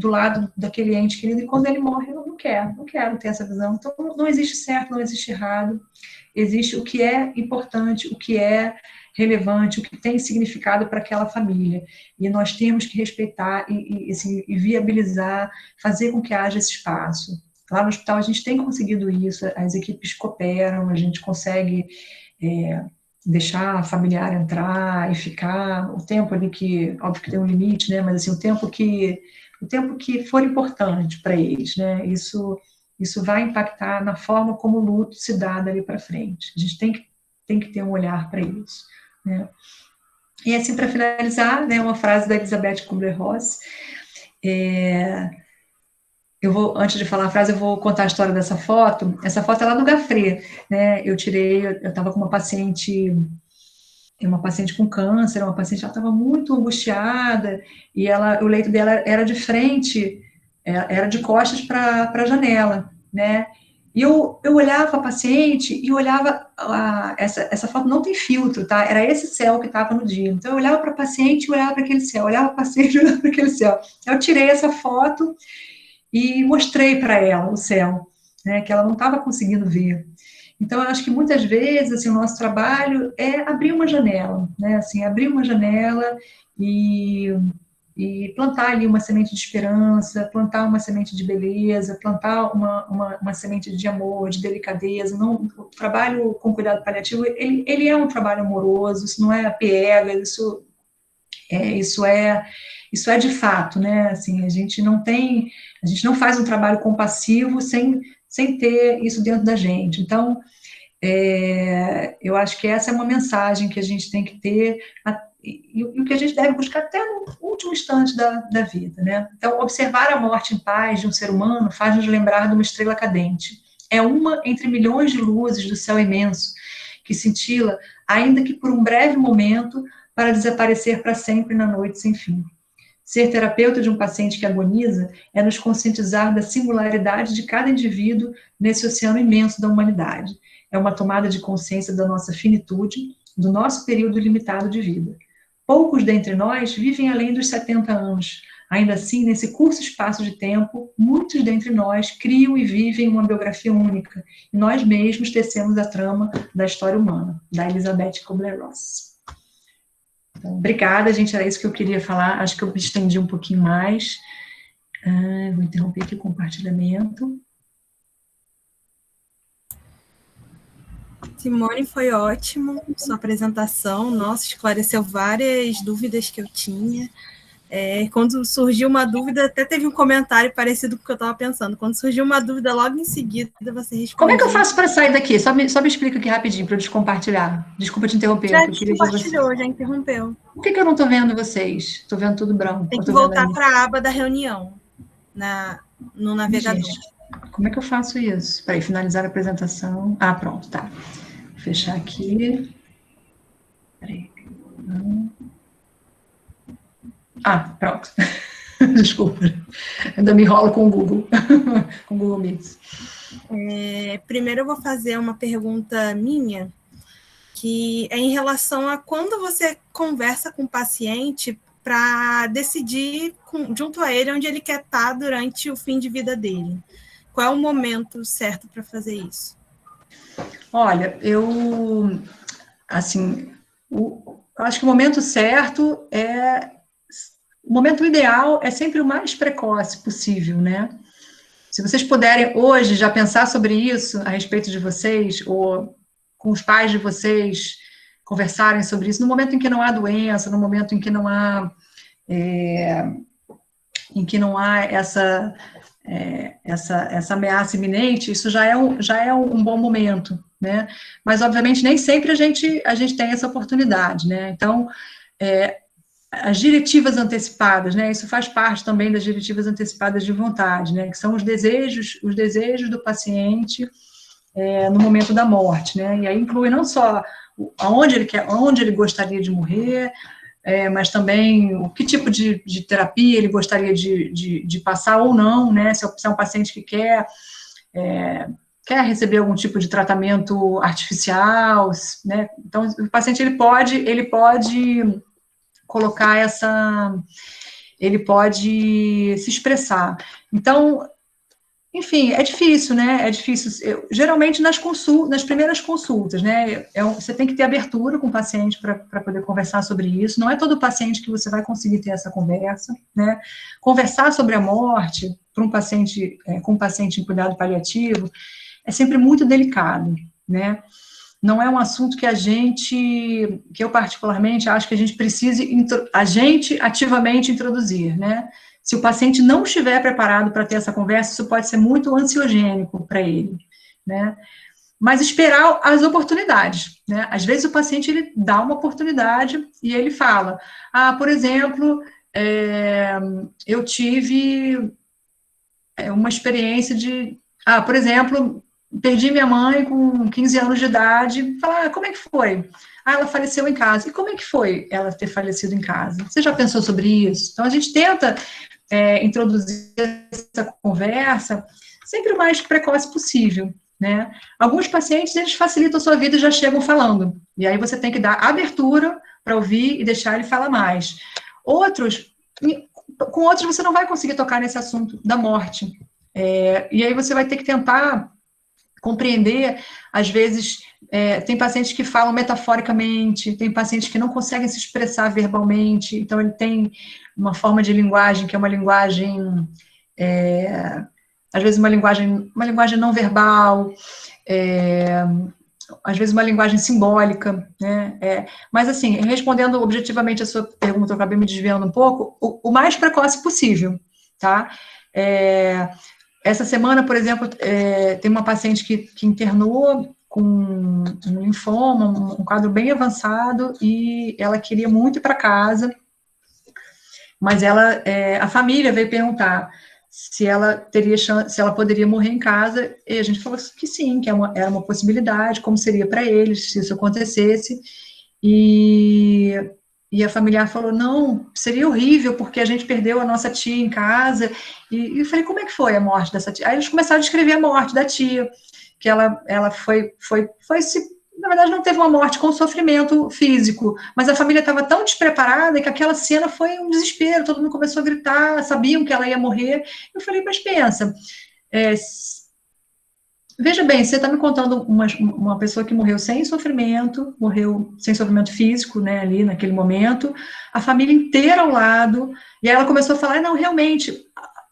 lado daquele ente querido, e quando ele morre, eu não quero ter essa visão. Então, não existe certo, não existe errado, existe o que é importante, o que é relevante, o que tem significado para aquela família, e nós temos que respeitar assim, e viabilizar, fazer com que haja esse espaço. Lá no hospital a gente tem conseguido isso, as equipes cooperam, a gente consegue deixar a familiar entrar e ficar o tempo ali que, óbvio que tem um limite, né, mas assim, o tempo que for importante para eles, né, isso vai impactar na forma como o luto se dá dali para frente. A gente tem que ter um olhar para isso, né. E assim, para finalizar, né, uma frase da Elizabeth Kubler-Ross, antes de falar a frase, eu vou contar a história dessa foto. Essa foto é lá no Gafré, né, eu estava com uma paciente com câncer, uma paciente, ela estava muito angustiada, e o leito dela era de frente, era de costas para a janela, né, e eu olhava a paciente, e olhava, essa foto não tem filtro, tá, era esse céu que estava no dia, então eu olhava para a paciente e olhava para aquele céu, olhava para a paciente e olhava para aquele céu, eu tirei essa foto e mostrei para ela o céu, né, que ela não estava conseguindo ver. Então, eu acho que muitas vezes, assim, o nosso trabalho é abrir uma janela, né, assim, abrir uma janela e plantar ali uma semente de esperança, plantar uma semente de beleza, plantar uma semente de amor, de delicadeza. Não, o trabalho com cuidado paliativo, ele é um trabalho amoroso, isso não é piega, isso é de fato, né, assim, a gente não faz um trabalho compassivo sem ter isso dentro da gente. Então, eu acho que essa é uma mensagem que a gente tem que ter, e o que a gente deve buscar até no último instante da vida, né? Então, observar a morte em paz de um ser humano faz-nos lembrar de uma estrela cadente. É uma entre milhões de luzes do céu imenso, que cintila, ainda que por um breve momento, para desaparecer para sempre na noite sem fim. Ser terapeuta de um paciente que agoniza é nos conscientizar da singularidade de cada indivíduo nesse oceano imenso da humanidade. É uma tomada de consciência da nossa finitude, do nosso período limitado de vida. Poucos dentre nós vivem além dos 70 anos. Ainda assim, nesse curto espaço de tempo, muitos dentre nós criam e vivem uma biografia única, e nós mesmos tecemos a trama da história humana, da Elizabeth Kubler-Ross. Então, obrigada, gente, era isso que eu queria falar, acho que eu me estendi um pouquinho mais. Vou interromper aqui o compartilhamento. Simone, foi ótimo sua apresentação, nossa, esclareceu várias dúvidas que eu tinha. Quando surgiu uma dúvida, até teve um comentário parecido com o que eu estava pensando. Quando surgiu uma dúvida, logo em seguida você respondeu. Como é que eu faço para sair daqui? Só me explica aqui rapidinho para eu descompartilhar. Desculpa te interromper. Já descompartilhou, já interrompeu. Por que eu não estou vendo vocês? Estou vendo tudo branco. Tem que voltar para a aba da reunião, no navegador. Gente, como é que eu faço isso? Peraí, finalizar a apresentação. Pronto, tá. Vou fechar aqui. Peraí. Pronto. Desculpa. Ainda me enrolo com o Google. Com o Google Meets. Primeiro eu vou fazer uma pergunta minha, que é em relação a quando você conversa com o paciente para decidir junto a ele onde ele quer estar durante o fim de vida dele. Qual é o momento certo para fazer isso? Olha, acho que o momento certo o momento ideal é sempre o mais precoce possível, né? Se vocês puderem hoje já pensar sobre isso a respeito de vocês, ou com os pais de vocês conversarem sobre isso, no momento em que não há doença, no momento em que não há essa ameaça iminente, isso já é um bom momento, né? Mas, obviamente, nem sempre a gente tem essa oportunidade, né? Então, as diretivas antecipadas, né? Isso faz parte também das diretivas antecipadas de vontade, né? Que são os desejos do paciente no momento da morte, né? E aí inclui não só aonde ele gostaria de morrer, mas também o que tipo de terapia ele gostaria de passar ou não, né? Se é um paciente que quer receber algum tipo de tratamento artificial, né? Então, o paciente ele pode colocar ele pode se expressar. Então, enfim, é difícil, né? É difícil. Geralmente nas primeiras consultas, né? Você tem que ter abertura com o paciente para poder conversar sobre isso. Não é todo paciente que você vai conseguir ter essa conversa, né? Conversar sobre a morte para um paciente com um paciente em cuidado paliativo é sempre muito delicado, né? Não é um assunto que eu particularmente acho que a gente precise ativamente introduzir, né? Se o paciente não estiver preparado para ter essa conversa, isso pode ser muito ansiogênico para ele, né? Mas esperar as oportunidades, né? Às vezes o paciente, ele dá uma oportunidade e ele fala, por exemplo, eu tive uma experiência por exemplo, perdi minha mãe com 15 anos de idade, fala, como é que foi? Ela faleceu em casa. E como é que foi ela ter falecido em casa? Você já pensou sobre isso? Então, a gente tenta introduzir essa conversa sempre o mais precoce possível, né? Alguns pacientes, eles facilitam a sua vida e já chegam falando. E aí você tem que dar abertura para ouvir e deixar ele falar mais. Com outros você não vai conseguir tocar nesse assunto da morte. E aí você vai ter que tentar compreender, às vezes, tem pacientes que falam metaforicamente, tem pacientes que não conseguem se expressar verbalmente, então ele tem uma forma de linguagem que é uma linguagem, às vezes uma linguagem não verbal, às vezes uma linguagem simbólica, né? Mas, assim, respondendo objetivamente a sua pergunta, eu acabei me desviando um pouco, o mais precoce possível, tá? Essa semana, por exemplo, tem uma paciente que internou com um linfoma, um quadro bem avançado, e ela queria muito ir para casa, mas a família veio perguntar se ela teria chance, se ela poderia morrer em casa, e a gente falou que sim, que era uma possibilidade, como seria para eles se isso acontecesse, e a familiar falou, não, seria horrível, porque a gente perdeu a nossa tia em casa, e eu falei, como é que foi a morte dessa tia? Aí eles começaram a descrever a morte da tia, que ela na verdade não teve uma morte com sofrimento físico, mas a família estava tão despreparada que aquela cena foi um desespero, todo mundo começou a gritar, sabiam que ela ia morrer, eu falei, mas pensa, veja bem, você está me contando uma pessoa que morreu sem sofrimento físico, né, ali naquele momento, a família inteira ao lado, e aí ela começou a falar, não, realmente,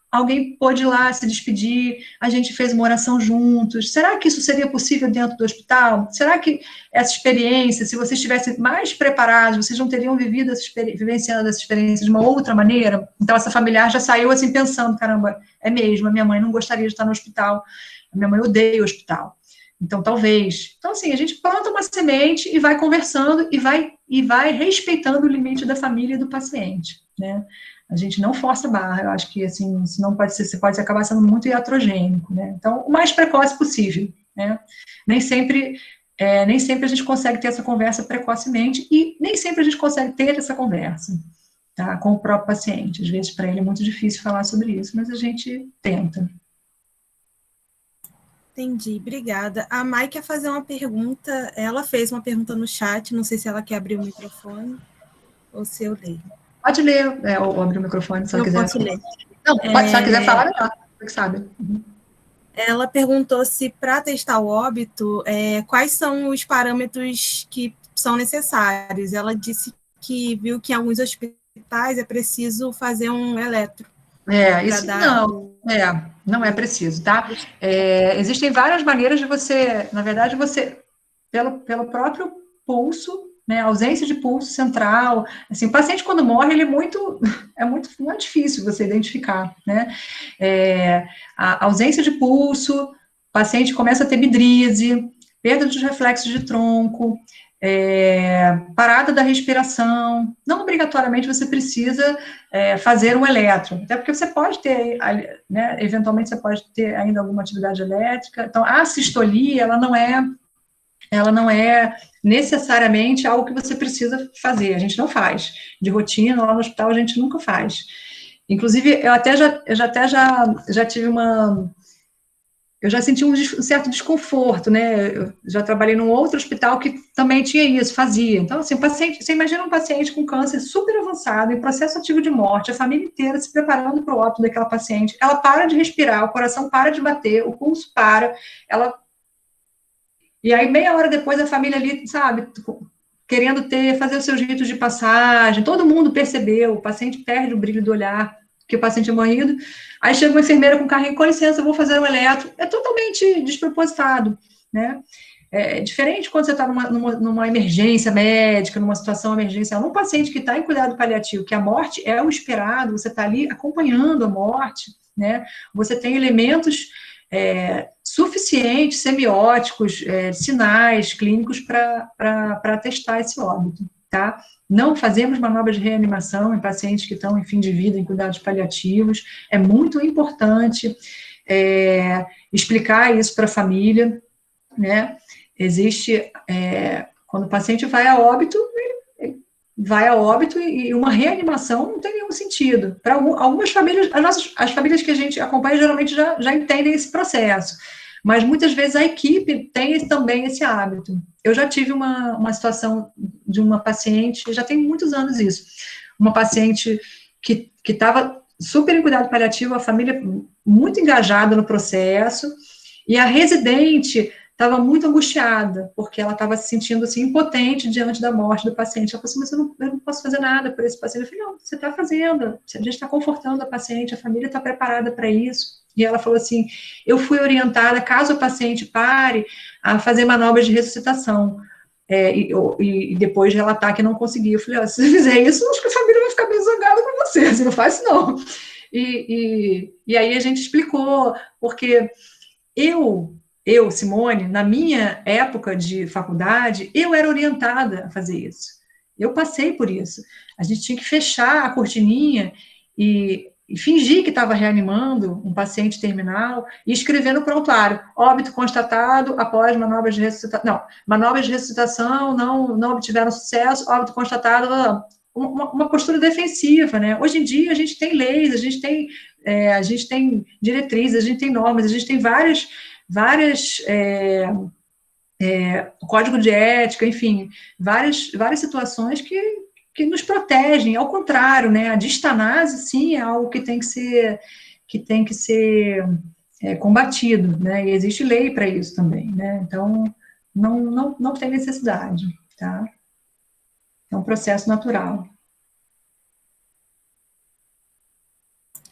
alguém pôde ir lá se despedir, a gente fez uma oração juntos, será que isso seria possível dentro do hospital? Será que essa experiência, se vocês estivessem mais preparados, vocês não teriam vivenciando essa experiência de uma outra maneira? Então, essa familiar já saiu assim pensando, caramba, é mesmo, a minha mãe não gostaria de estar no hospital, a minha mãe odeia o hospital, então talvez. Então, assim, a gente planta uma semente e vai conversando e vai respeitando o limite da família e do paciente, né? A gente não força a barra, eu acho que, assim, senão você pode acabar sendo muito iatrogênico, né? Então, o mais precoce possível, né? Nem sempre nem sempre a gente consegue ter essa conversa precocemente e nem sempre a gente consegue ter essa conversa, tá, com o próprio paciente. Às vezes, para ele é muito difícil falar sobre isso, mas a gente tenta. Entendi, obrigada. A Mai quer fazer uma pergunta, ela fez uma pergunta no chat, não sei se ela quer abrir o microfone ou se eu leio. Pode ler, ou abrir o microfone, se ela quiser. Posso ler. Não, pode, se ela quiser falar, melhor, você sabe. Ela perguntou se, para testar o óbito, quais são os parâmetros que são necessários. Ela disse que viu que em alguns hospitais é preciso fazer um eletro. Isso não é preciso, tá? Existem várias maneiras de você, na verdade, pelo próprio pulso, né, ausência de pulso central, assim, o paciente quando morre, ele é muito difícil você identificar, né? A ausência de pulso, o paciente começa a ter midríase, perda dos reflexos de tronco, parada da respiração, não obrigatoriamente você precisa fazer um eletro, até porque você pode ter, né, eventualmente você pode ter ainda alguma atividade elétrica, então a sistolia, ela não é necessariamente algo que você precisa fazer, a gente não faz, de rotina, lá no hospital a gente nunca faz, inclusive eu já tive eu já senti um certo desconforto, né, eu já trabalhei num outro hospital que também tinha isso, fazia, então assim, você imagina um paciente com câncer super avançado, em processo ativo de morte, a família inteira se preparando para o óbito daquela paciente, ela para de respirar, o coração para de bater, o pulso para, e aí meia hora depois a família ali, sabe, querendo fazer os seus ritos de passagem, todo mundo percebeu, o paciente perde o brilho do olhar, que o paciente é morrido, aí chega uma enfermeira com o carrinho, com licença, eu vou fazer um eletro, é totalmente despropositado, né? É diferente quando você está numa emergência médica, numa situação emergencial, num paciente que está em cuidado paliativo, que a morte é o esperado, você está ali acompanhando a morte, né? Você tem elementos suficientes, semióticos, sinais clínicos para testar esse óbito, tá? Não fazemos manobras de reanimação em pacientes que estão em fim de vida, em cuidados paliativos. É muito importante explicar isso para a família, né? Existe, quando o paciente vai a óbito, e uma reanimação não tem nenhum sentido. Para algumas famílias, as famílias que a gente acompanha geralmente já entendem esse processo, mas muitas vezes a equipe tem também esse hábito. Eu já tive uma situação de uma paciente, já tem muitos anos isso, uma paciente que estava super em cuidado paliativo, a família muito engajada no processo, e a residente estava muito angustiada, porque ela estava se sentindo assim, impotente diante da morte do paciente. Ela falou assim, mas eu não posso fazer nada por esse paciente. Eu falei, não, você está fazendo, a gente está confortando a paciente, a família está preparada para isso. E ela falou assim, eu fui orientada, caso o paciente pare, a fazer manobras de ressuscitação. E depois relatar que não conseguia. Eu falei, se você fizer isso, acho que a família vai ficar bem zangada com você, você não faz isso não. E aí a gente explicou, porque eu, Simone, na minha época de faculdade, eu era orientada a fazer isso. Eu passei por isso. A gente tinha que fechar a cortininha e fingir que estava reanimando um paciente terminal e escrever no prontuário, óbito constatado após manobras de ressuscitação. Não, manobras de ressuscitação não obtiveram sucesso, óbito constatado, uma postura defensiva, né? Hoje em dia a gente tem leis, a gente tem diretrizes, a gente tem normas, a gente tem várias código de ética, enfim, várias situações que nos protegem, ao contrário, né, a distanase, sim, é algo que tem que ser combatido, né, e existe lei para isso também, né, então, não tem necessidade, tá, é um processo natural.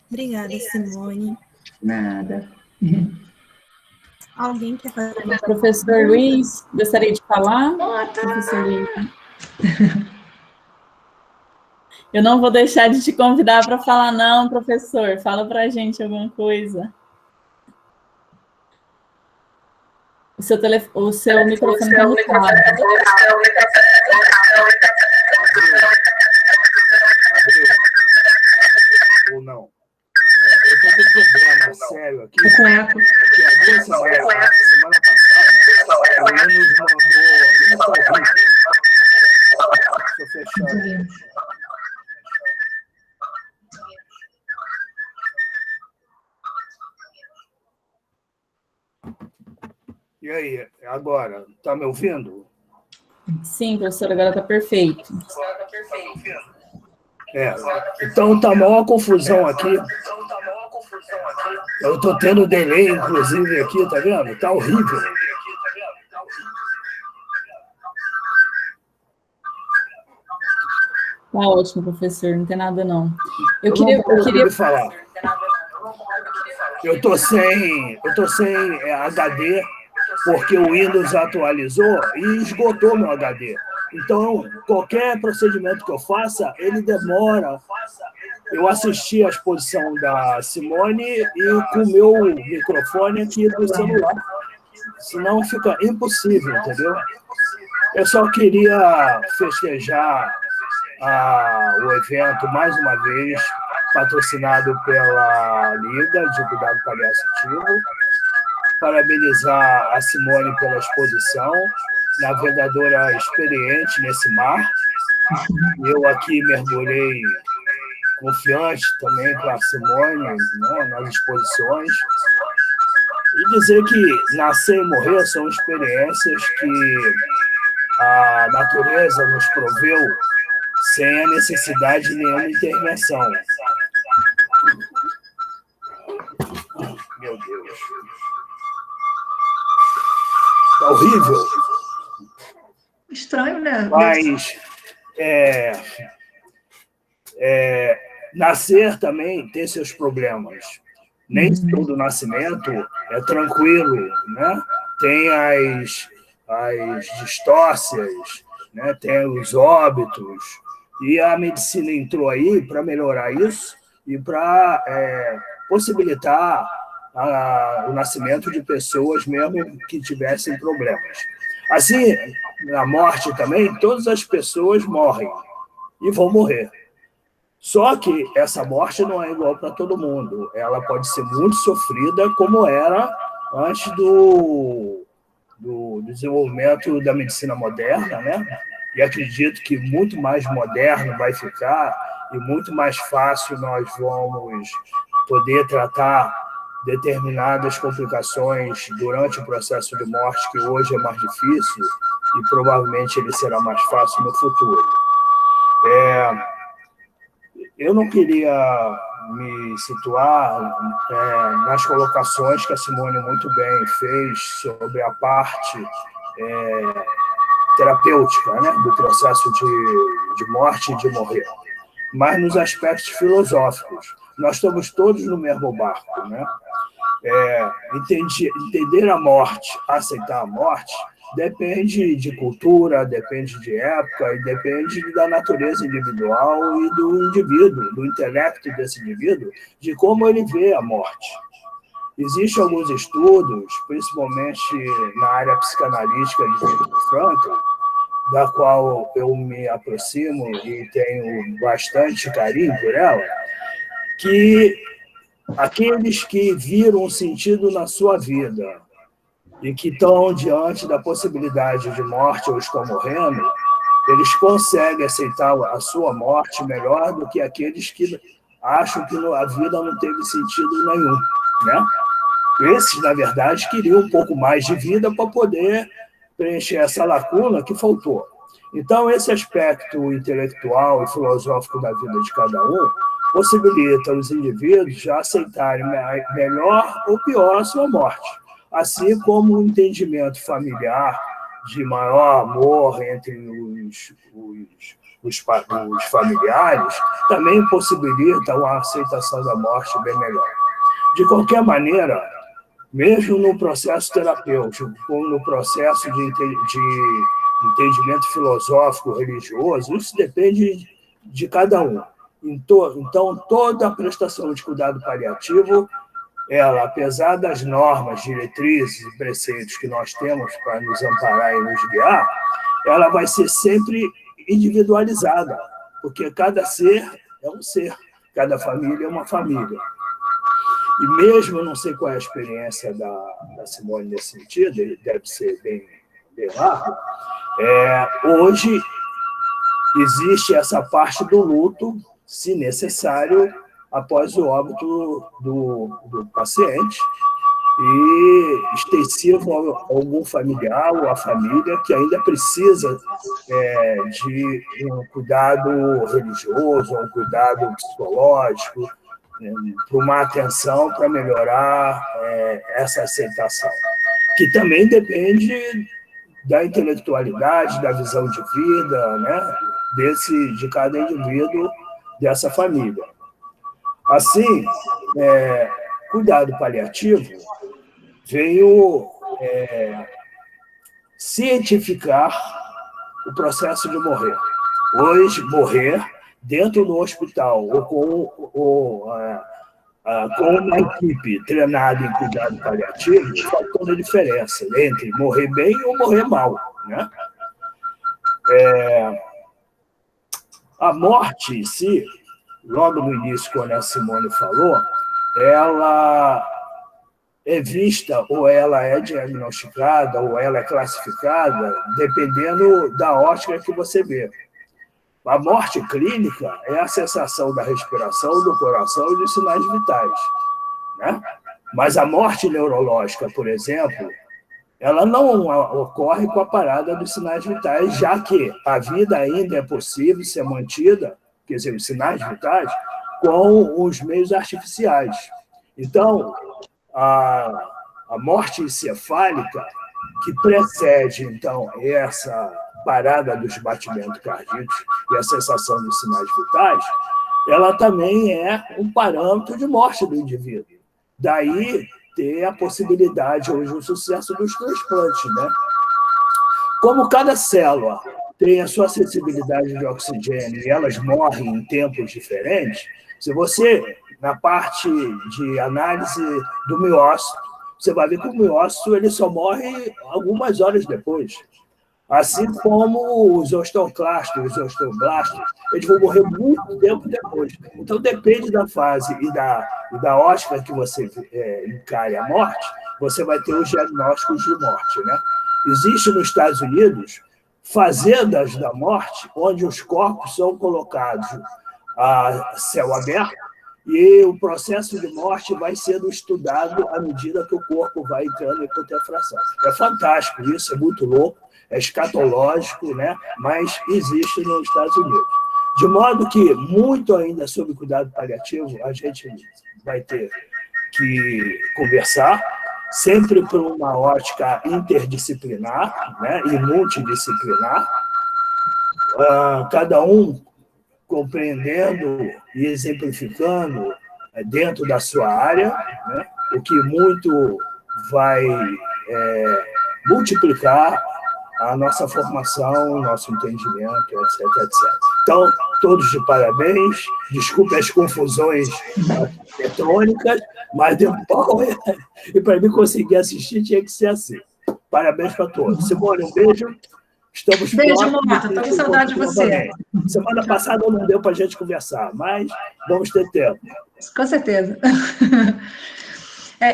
Obrigada, Simone. Nada. Alguém quer fazer uma pergunta? Professor Luiz, gostaria de falar? Professor Luiz. Eu não vou deixar de te convidar para falar, não, professor. Fala para a gente alguma coisa. O seu microfone está mutado. Ou não? Eu estou com um problema sério aqui. Com eco. Que a semana passada, O Windows mandou... Isso tá horrível. Deixa eu fechar. E aí, agora, tá me ouvindo? Sim, professor, agora está perfeito. Então tá a maior confusão aqui. Eu tô tendo delay, inclusive, aqui, tá vendo? Tá horrível. Tá ótimo, professor, não tem nada não. Eu queria falar. Eu tô sem HD, porque o Windows atualizou e esgotou meu HD. Então, qualquer procedimento que eu faça, ele demora. Eu assisti a exposição da Simone e com o meu microfone aqui do celular. Senão fica impossível, entendeu? Eu só queria festejar o evento mais uma vez, patrocinado pela Liga de Cuidado Paliativo. Parabenizar a Simone pela exposição, navegadora experiente nesse mar. Eu aqui mergulhei confiante também com a Simone, né, nas exposições. E dizer que nascer e morrer são experiências que a natureza nos proveu sem a necessidade de nenhuma intervenção. Meu Deus. Tá horrível. Estranho, né? Mas nascer também tem seus problemas. Nem todo nascimento é tranquilo, né? Tem as distócias, né? Tem os óbitos. E a medicina entrou aí para melhorar isso e para possibilitar o nascimento de pessoas mesmo que tivessem problemas. Assim, na morte também, todas as pessoas morrem e vão morrer. Só que essa morte não é igual para todo mundo. Ela pode ser muito sofrida, como era antes do desenvolvimento da medicina moderna, né? E acredito que muito mais moderno vai ficar e muito mais fácil nós vamos poder tratar determinadas complicações durante o processo de morte, que hoje é mais difícil, e provavelmente ele será mais fácil no futuro. Eu não queria me situar nas colocações que a Simone muito bem fez sobre a parte terapêutica, né, do processo de morte e de morrer, mas nos aspectos filosóficos. Nós estamos todos no mesmo barco, né? Entender a morte, aceitar a morte, depende de cultura, depende de época e depende da natureza individual e do indivíduo, do intelecto desse indivíduo, de como ele vê a morte. Existem alguns estudos, principalmente na área psicanalítica de Viktor Frankl, da qual eu me aproximo e tenho bastante carinho por ela, que aqueles que viram um sentido na sua vida e que estão diante da possibilidade de morte ou estão morrendo, eles conseguem aceitar a sua morte melhor do que aqueles que acham que a vida não teve sentido nenhum, né? Esses, na verdade, queriam um pouco mais de vida para poder preencher essa lacuna que faltou. Então, esse aspecto intelectual e filosófico da vida de cada um possibilita os indivíduos já aceitarem melhor ou pior a sua morte, assim como o entendimento familiar de maior amor entre os familiares também possibilita uma aceitação da morte bem melhor. De qualquer maneira, mesmo no processo terapêutico, como no processo de entendimento filosófico, religioso, isso depende de cada um. Então, toda a prestação de cuidado paliativo, ela, apesar das normas, diretrizes e preceitos que nós temos para nos amparar e nos guiar, ela vai ser sempre individualizada, porque cada ser é um ser, cada família é uma família. E mesmo, eu não sei qual é a experiência da Simone nesse sentido, ele deve ser bem largo, hoje existe essa parte do luto, se necessário, após o óbito do paciente, e extensivo a algum familiar ou a família que ainda precisa de um cuidado religioso, um cuidado psicológico, para uma atenção para melhorar essa aceitação, que também depende da intelectualidade, da visão de vida, né, de cada indivíduo dessa família. Assim, cuidado paliativo veio cientificar o processo de morrer. Hoje, morrer dentro do hospital ou com uma equipe treinada em cuidado paliativo, faz toda a diferença entre morrer bem ou morrer mal, né? A morte em si, logo no início, quando a Simone falou, ela é vista, ou ela é diagnosticada, ou ela é classificada, dependendo da ótica que você vê. A morte clínica é a cessação da respiração, do coração e dos sinais vitais, né? Mas a morte neurológica, por exemplo, ela não ocorre com a parada dos sinais vitais, já que a vida ainda é possível ser mantida, quer dizer, os sinais vitais, com os meios artificiais. Então, a morte encefálica, que precede, então, essa parada dos batimentos cardíacos e a cessação dos sinais vitais, ela também é um parâmetro de morte do indivíduo. Daí ter a possibilidade, hoje, o sucesso dos transplantes, né? Como cada célula tem a sua sensibilidade de oxigênio e elas morrem em tempos diferentes, se você, na parte de análise do miócito, você vai ver que o miócito ele só morre algumas horas depois. Assim como os osteoclastos, os osteoblastos, eles vão morrer muito tempo depois. Então, depende da fase e da ótica que você encare a morte, você vai ter os diagnósticos de morte, né? Existe nos Estados Unidos fazendas da morte, onde os corpos são colocados a céu aberto e o processo de morte vai sendo estudado à medida que o corpo vai entrando em contemplação. É fantástico isso, é muito louco, é escatológico, né? Mas existe nos Estados Unidos. De modo que, muito ainda sobre cuidado paliativo, a gente vai ter que conversar, sempre por uma ótica interdisciplinar, né? E multidisciplinar, cada um compreendendo e exemplificando dentro da sua área, né? O que muito vai multiplicar a nossa formação, o nosso entendimento, etc, etc. Então, todos de parabéns, desculpe as confusões eletrônicas, mas deu pau e para mim conseguir assistir tinha que ser assim. Parabéns para todos. Simone, um beijo. Estamos beijo, Mota. Estou com saudade de você. Semana passada não deu para a gente conversar, mas vamos ter tempo. Com certeza.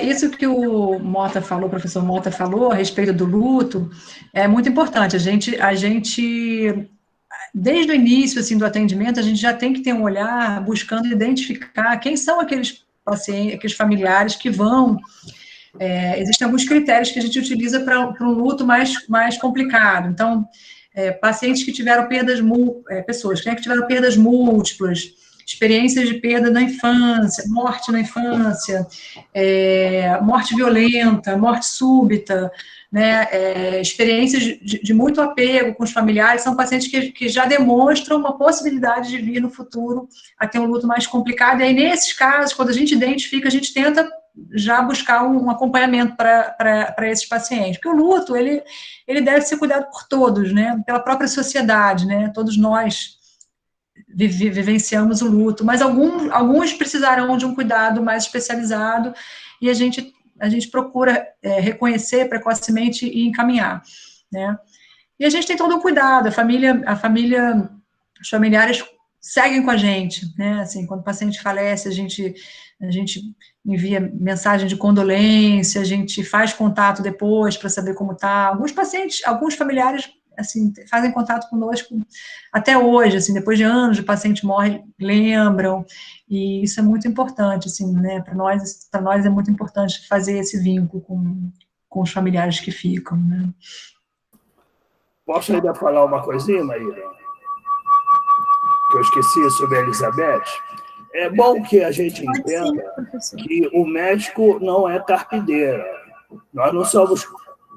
Isso que o Mota falou, o professor Mota falou a respeito do luto, é muito importante. A gente, desde o início assim, do atendimento, a gente já tem que ter um olhar buscando identificar quem são aqueles pacientes, aqueles familiares que vão. Existem alguns critérios que a gente utiliza para um luto mais complicado. Então, pacientes que tiveram pessoas que tiveram perdas múltiplas, experiências de perda na infância, morte na infância, morte violenta, morte súbita, né, experiências de muito apego com os familiares, são pacientes que já demonstram uma possibilidade de vir no futuro a ter um luto mais complicado, e aí nesses casos, quando a gente identifica, a gente tenta já buscar um acompanhamento para esses pacientes, porque o luto, ele deve ser cuidado por todos, né, pela própria sociedade, né, todos nós vivenciamos o luto, mas alguns precisarão de um cuidado mais especializado, e a gente procura reconhecer precocemente e encaminhar, né? E a gente tem todo um cuidado, os familiares seguem com a gente, né? Assim, quando o paciente falece, a gente envia mensagem de condolência, a gente faz contato depois para saber como está. Alguns pacientes, alguns familiares, assim, fazem contato conosco até hoje, assim, depois de anos o paciente morre, lembram, e isso é muito importante, assim, né? Para nós é muito importante fazer esse vínculo com os familiares que ficam, né? Posso ainda falar uma coisinha, Maíra? Que eu esqueci sobre a Elizabeth. É bom que a gente entenda que o médico não é carpideira. Nós não somos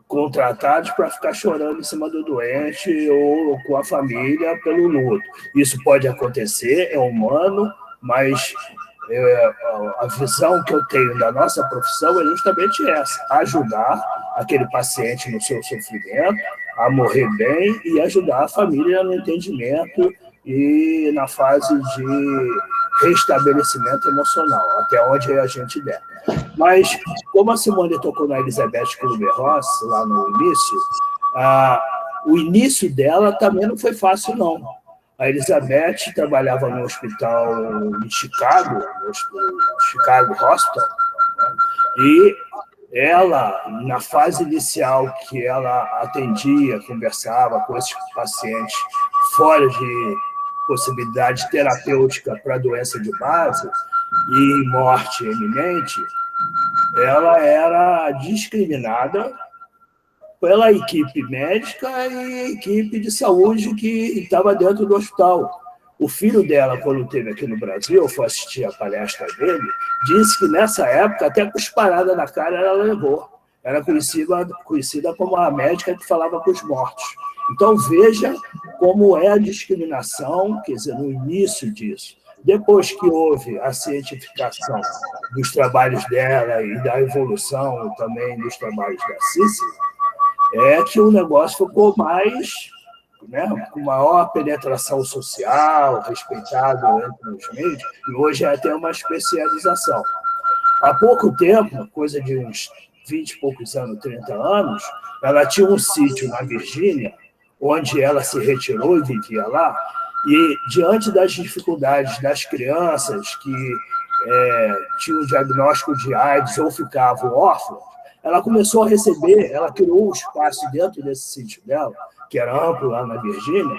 contratados para ficar chorando em cima do doente ou com a família pelo luto. Isso pode acontecer, é humano, mas a visão que eu tenho da nossa profissão é justamente essa: ajudar aquele paciente no seu sofrimento, a morrer bem, e ajudar a família no entendimento e na fase de restabelecimento emocional, até onde a gente der. Mas, como a Simone tocou na Elizabeth Kubler-Ross, lá no início, o início dela também não foi fácil, não. A Elizabeth trabalhava no hospital em Chicago, no Chicago Hospital, né? E ela, na fase inicial que ela atendia, conversava com esses pacientes fora de possibilidade terapêutica para doença de base e morte iminente, ela era discriminada pela equipe médica e equipe de saúde que estava dentro do hospital. O filho dela, quando esteve aqui no Brasil, foi assistir a palestra dele, disse que nessa época, até cusparada na cara ela levou. Era conhecida como a médica que falava com os mortos. Então, veja como é a discriminação, quer dizer, no início disso. Depois que houve a cientificação dos trabalhos dela e da evolução também dos trabalhos da Cícera, é que o negócio ficou mais, né, com maior penetração social, respeitado entre os meios, e hoje é até uma especialização. Há pouco tempo, coisa de uns 20 e poucos anos, 30 anos, ela tinha um sítio na Virgínia, onde ela se retirou e vivia lá, e diante das dificuldades das crianças que tinham o diagnóstico de AIDS ou ficavam órfãos, ela começou a receber, ela criou um espaço dentro desse sítio dela, que era amplo lá na Virgínia,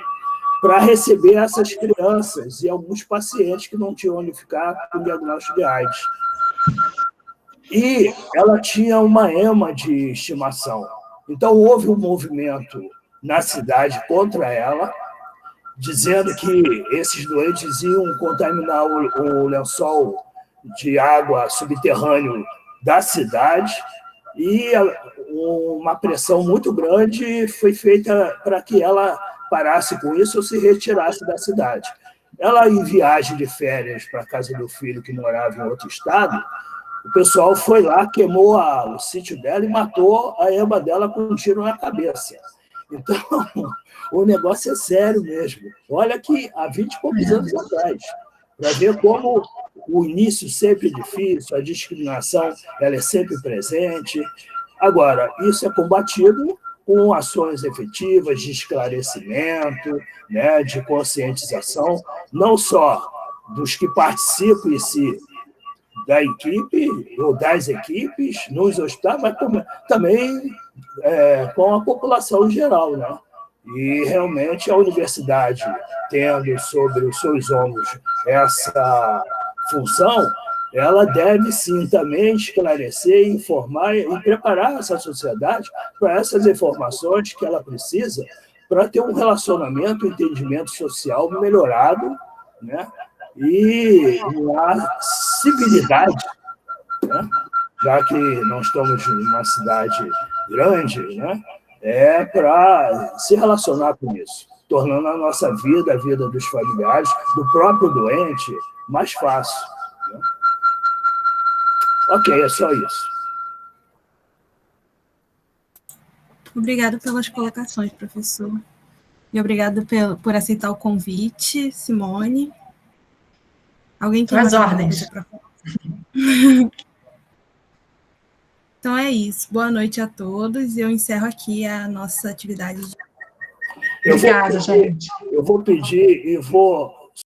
para receber essas crianças e alguns pacientes que não tinham onde ficar com diagnóstico de AIDS. E ela tinha uma ema de estimação. Então, houve um movimento na cidade contra ela, dizendo que esses doentes iam contaminar o lençol de água subterrâneo da cidade, e uma pressão muito grande foi feita para que ela parasse com isso ou se retirasse da cidade. Ela, em viagem de férias para a casa do filho, que morava em outro estado, o pessoal foi lá, queimou o sítio dela e matou a ema dela com um tiro na cabeça. Então, o negócio é sério mesmo. Olha que há 20 e poucos anos atrás, para ver como o início sempre é difícil, a discriminação ela é sempre presente. Agora, isso é combatido com ações efetivas de esclarecimento, né, de conscientização, não só dos que participam em si da equipe ou das equipes nos hospitais, mas também com a população em geral, né? E realmente a universidade, tendo sobre os seus ombros essa função, ela deve sim também esclarecer, informar e preparar essa sociedade para essas informações que ela precisa para ter um relacionamento, um entendimento social melhorado, né? E uma civilidade, né? Já que não estamos em uma cidade grande, né? Para se relacionar com isso, tornando a nossa vida, a vida dos familiares, do próprio doente, mais fácil. Né? Ok, é só isso. Obrigado pelas colocações, professor. E obrigado por aceitar o convite, Simone. Alguém tem mais ordens? Então é isso. Boa noite a todos. Eu encerro aqui a nossa atividade. Obrigada, gente. Eu vou pedir e vou